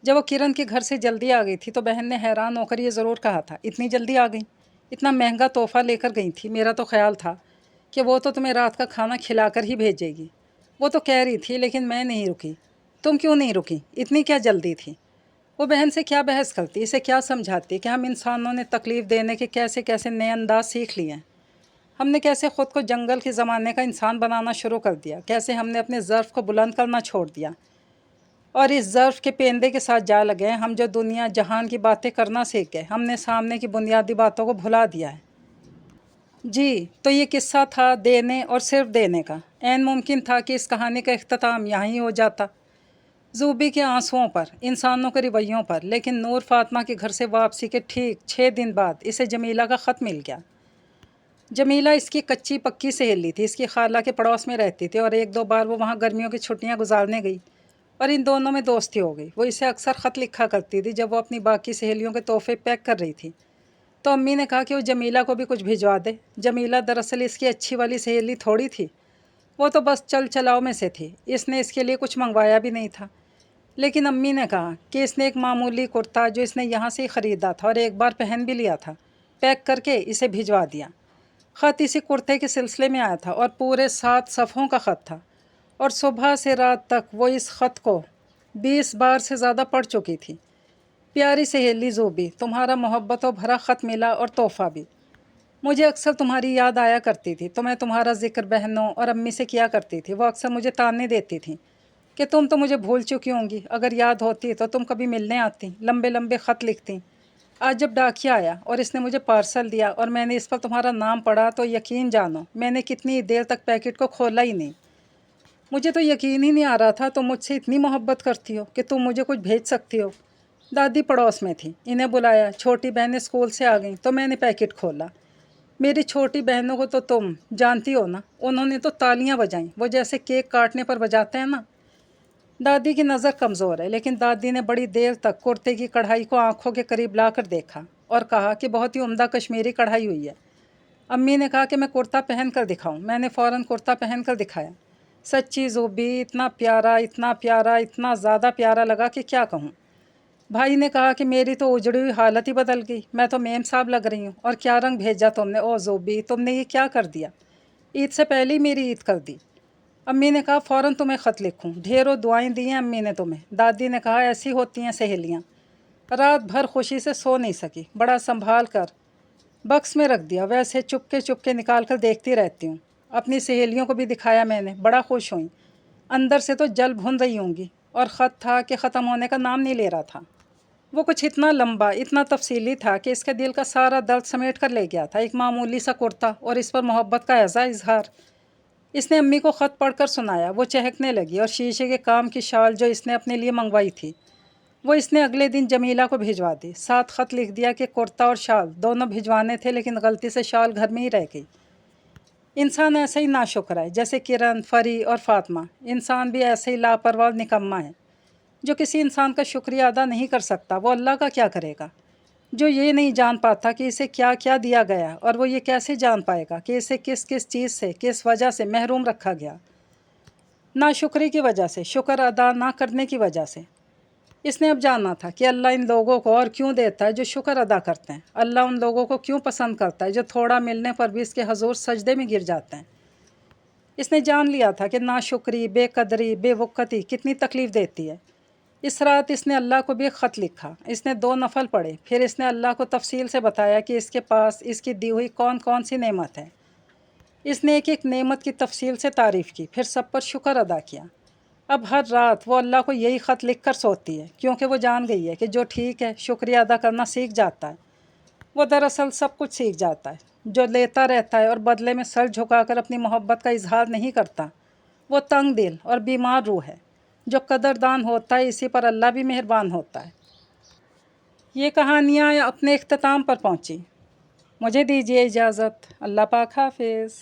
جب وہ کرن کے گھر سے جلدی آ گئی تھی تو بہن نے حیران ہو کر یہ ضرور کہا تھا، اتنی جلدی آ گئی، اتنا مہنگا تحفہ لے کر گئی تھی، میرا تو خیال تھا کہ وہ تو تمہیں رات کا کھانا کھلا کر ہی بھیجے گی۔ وہ تو کہہ رہی تھی لیکن میں نہیں رکی۔ تم کیوں نہیں رکی؟ اتنی کیا جلدی تھی؟ وہ بہن سے کیا بحث کرتی، اسے کیا سمجھاتی کہ ہم انسانوں نے تکلیف دینے کے کیسے کیسے نئے انداز سیکھ لیے ہیں، ہم نے کیسے خود کو جنگل کے زمانے کا انسان بنانا شروع کر دیا، کیسے ہم نے اپنے ظرف کو بلند کرنا چھوڑ دیا اور اس ظرف کے پیندے کے ساتھ جا لگے، ہم جو دنیا جہان کی باتیں کرنا سیکھ گئے، ہم نے سامنے کی بنیادی باتوں کو بھلا دیا ہے۔ جی، تو یہ قصہ تھا دینے اور صرف دینے کا، عین ممکن تھا کہ اس کہانی کا اختتام یہاں ہی ہو جاتا، زوبی کے آنسوؤں پر، انسانوں کے رویوں پر، لیکن نور فاطمہ کے گھر سے واپسی کے ٹھیک 6 دن بعد اسے جمیلہ کا خط مل گیا۔ جمیلہ اس کی کچی پکی سہیلی تھی، اس کی خالہ کے پڑوس میں رہتی تھی اور 1-2 بار وہ وہاں گرمیوں کی چھٹیاں گزارنے گئی اور ان دونوں میں دوستی ہو گئی۔ وہ اسے اکثر خط لکھا کرتی تھی جب وہ اپنی باقی سہیلیوں کے تحفے پیک کر رہی تھی، تو امی نے کہا کہ وہ جمیلہ کو بھی کچھ بھجوا دے۔ جمیلہ دراصل اس کی اچھی والی سہیلی تھوڑی تھی، وہ تو بس چل چلاؤ میں سے تھی، اس نے اس کے لیے کچھ منگوایا بھی نہیں تھا، لیکن امی نے کہا کہ اس نے ایک معمولی کرتا جو اس نے یہاں سے ہی خریدا تھا اور ایک بار پہن بھی لیا تھا، پیک کر کے اسے بھجوا دیا۔ خط اسی کرتے کے سلسلے میں آیا تھا اور پورے 7 صفحوں کا خط تھا، اور صبح سے رات تک وہ اس خط کو 20 بار سے زیادہ پڑھ چکی تھی۔ پیاری سہیلی زوبی، تمہارا محبتوں بھرا خط ملا اور تحفہ بھی، مجھے اکثر تمہاری یاد آیا کرتی تھی، تو میں تمہارا ذکر بہنوں اور امی سے کیا کرتی تھی، وہ اکثر مجھے تانے دیتی تھیں کہ تم تو مجھے بھول چکی ہوں گی، اگر یاد ہوتی تو تم کبھی ملنے آتی، لمبے لمبے خط لکھتی۔ آج جب ڈاکیا آیا اور اس نے مجھے پارسل دیا اور میں نے اس پر تمہارا نام پڑھا تو یقین جانو میں نے کتنی دیر تک پیکٹ کو کھولا ہی نہیں، مجھے تو یقین ہی نہیں آ رہا تھا تم مجھ سے اتنی محبت کرتی ہو کہ تم مجھے کچھ بھیج سکتی ہو۔ دادی پڑوس میں تھی، انہیں بلایا، چھوٹی بہنیں اسکول سے آ گئیں تو میں نے پیکٹ کھولا۔ میری چھوٹی بہنوں کو تو تم جانتی ہو نا، انہوں نے تو تالیاں بجائیں، وہ جیسے کیک کاٹنے پر بجاتے ہیں نا۔ دادی کی نظر کمزور ہے، لیکن دادی نے بڑی دیر تک کرتے کی کڑھائی کو آنکھوں کے قریب لا کر دیکھا اور کہا کہ بہت ہی عمدہ کشمیری کڑھائی ہوئی ہے۔ امی نے کہا کہ میں کرتا پہن کر دکھاؤں، میں نے فوراً کرتا پہن کر دکھایا۔ سچی زوبی، اتنا پیارا، اتنا پیارا، اتنا زیادہ پیارا لگا کہ کیا کہوں۔ भाई ने कहा कि मेरी तो उजड़ी हुई हालत ही बदल गई, मैं तो मेम साहब लग रही हूँ। और क्या रंग भेजा तुमने, ओ जोबी, तुमने ये क्या कर दिया, ईद से पहले ही मेरी ईद कर दी। अम्मी ने कहा फ़ौरन तुम्हें ख़त लिखूं, ढेरों दुआएं दी हैं अम्मी ने तुम्हें। दादी ने कहा ऐसी होती हैं सहेलियाँ। रात भर खुशी से सो नहीं सकी, बड़ा संभाल कर बक्स में रख दिया, वैसे चुपके चुपके निकाल कर देखती रहती हूँ। अपनी सहेलियों को भी दिखाया मैंने, बड़ा खुश हुई, अंदर से तो जल भुन रही होंगी। और ख़त था कि ख़त्म होने का नाम नहीं ले रहा था। वो कुछ इतना लंबा, इतना तफसीली था कि इसके दिल का सारा दर्द समेट कर ले गया था। एक मामूली सा कुर्ता और इस पर मोहब्बत का ऐसा इजहार। इसने अम्मी को ख़त पढ़कर सुनाया, वो चहकने लगी। और शीशे के काम की शाल जो इसने अपने लिए मंगवाई थी वो इसने अगले दिन जमीला को भिजवा दी। साथ ख़त लिख दिया कि कुर्ता और शाल दोनों भिजवाने थे, लेकिन गलती से शाल घर में ही रह गई। इंसान ऐसे ही नाशुक्र है, जैसे किरण, फरी और फातिमा। इंसान भी ऐसे ही लापरवाह और निकम्मा है। जो किसी इंसान का शुक्रिया अदा नहीं कर सकता वो अल्लाह का क्या करेगा। जो ये नहीं जान पाता कि इसे क्या क्या दिया गया, और वो ये कैसे जान पाएगा कि इसे किस किस चीज़ से, किस वजह से महरूम रखा गया। नाशुक्री की वजह से, शुक्र अदा ना करने की वजह से। इसने अब जाना था कि अल्लाह इन लोगों को और क्यों देता है जो शुक्र अदा करते हैं। अल्लाह उन लोगों को क्यों पसंद करता है जो थोड़ा मिलने पर भी इसके हजूर सजदे में गिर जाते हैं। इसने जान लिया था कि नाशुक्री, बेकदरी, बेवकती कितनी तकलीफ़ देती है। इस रात इसने अल्लाह को भी ख़त लिखा। इसने 2 नफल पढ़े, फिर इसने अल्लाह को तफसील से बताया कि इसके पास इसकी दी हुई कौन कौन सी नेमत है। इसने एक एक नेमत की तफसील से तारीफ़ की, फिर सब पर शुक्र अदा किया। अब हर रात वो अल्लाह को यही ख़त लिख कर सोती है, क्योंकि वो जान गई है कि जो ठीक है शुक्रिया अदा करना सीख जाता है वो दरअसल सब कुछ सीख जाता है। जो लेता रहता है और बदले में सर झुकाकर अपनी मोहब्बत का इजहार नहीं करता वो तंग दिल और बीमार रूह है। जो कदरदान होता है इसी पर अल्लाह भी मेहरबान होता है। ये कहानियाँ अपने इख्तिताम पर पहुँची। मुझे दीजिए इजाज़त। अल्लाह पाक हाफ़िज़।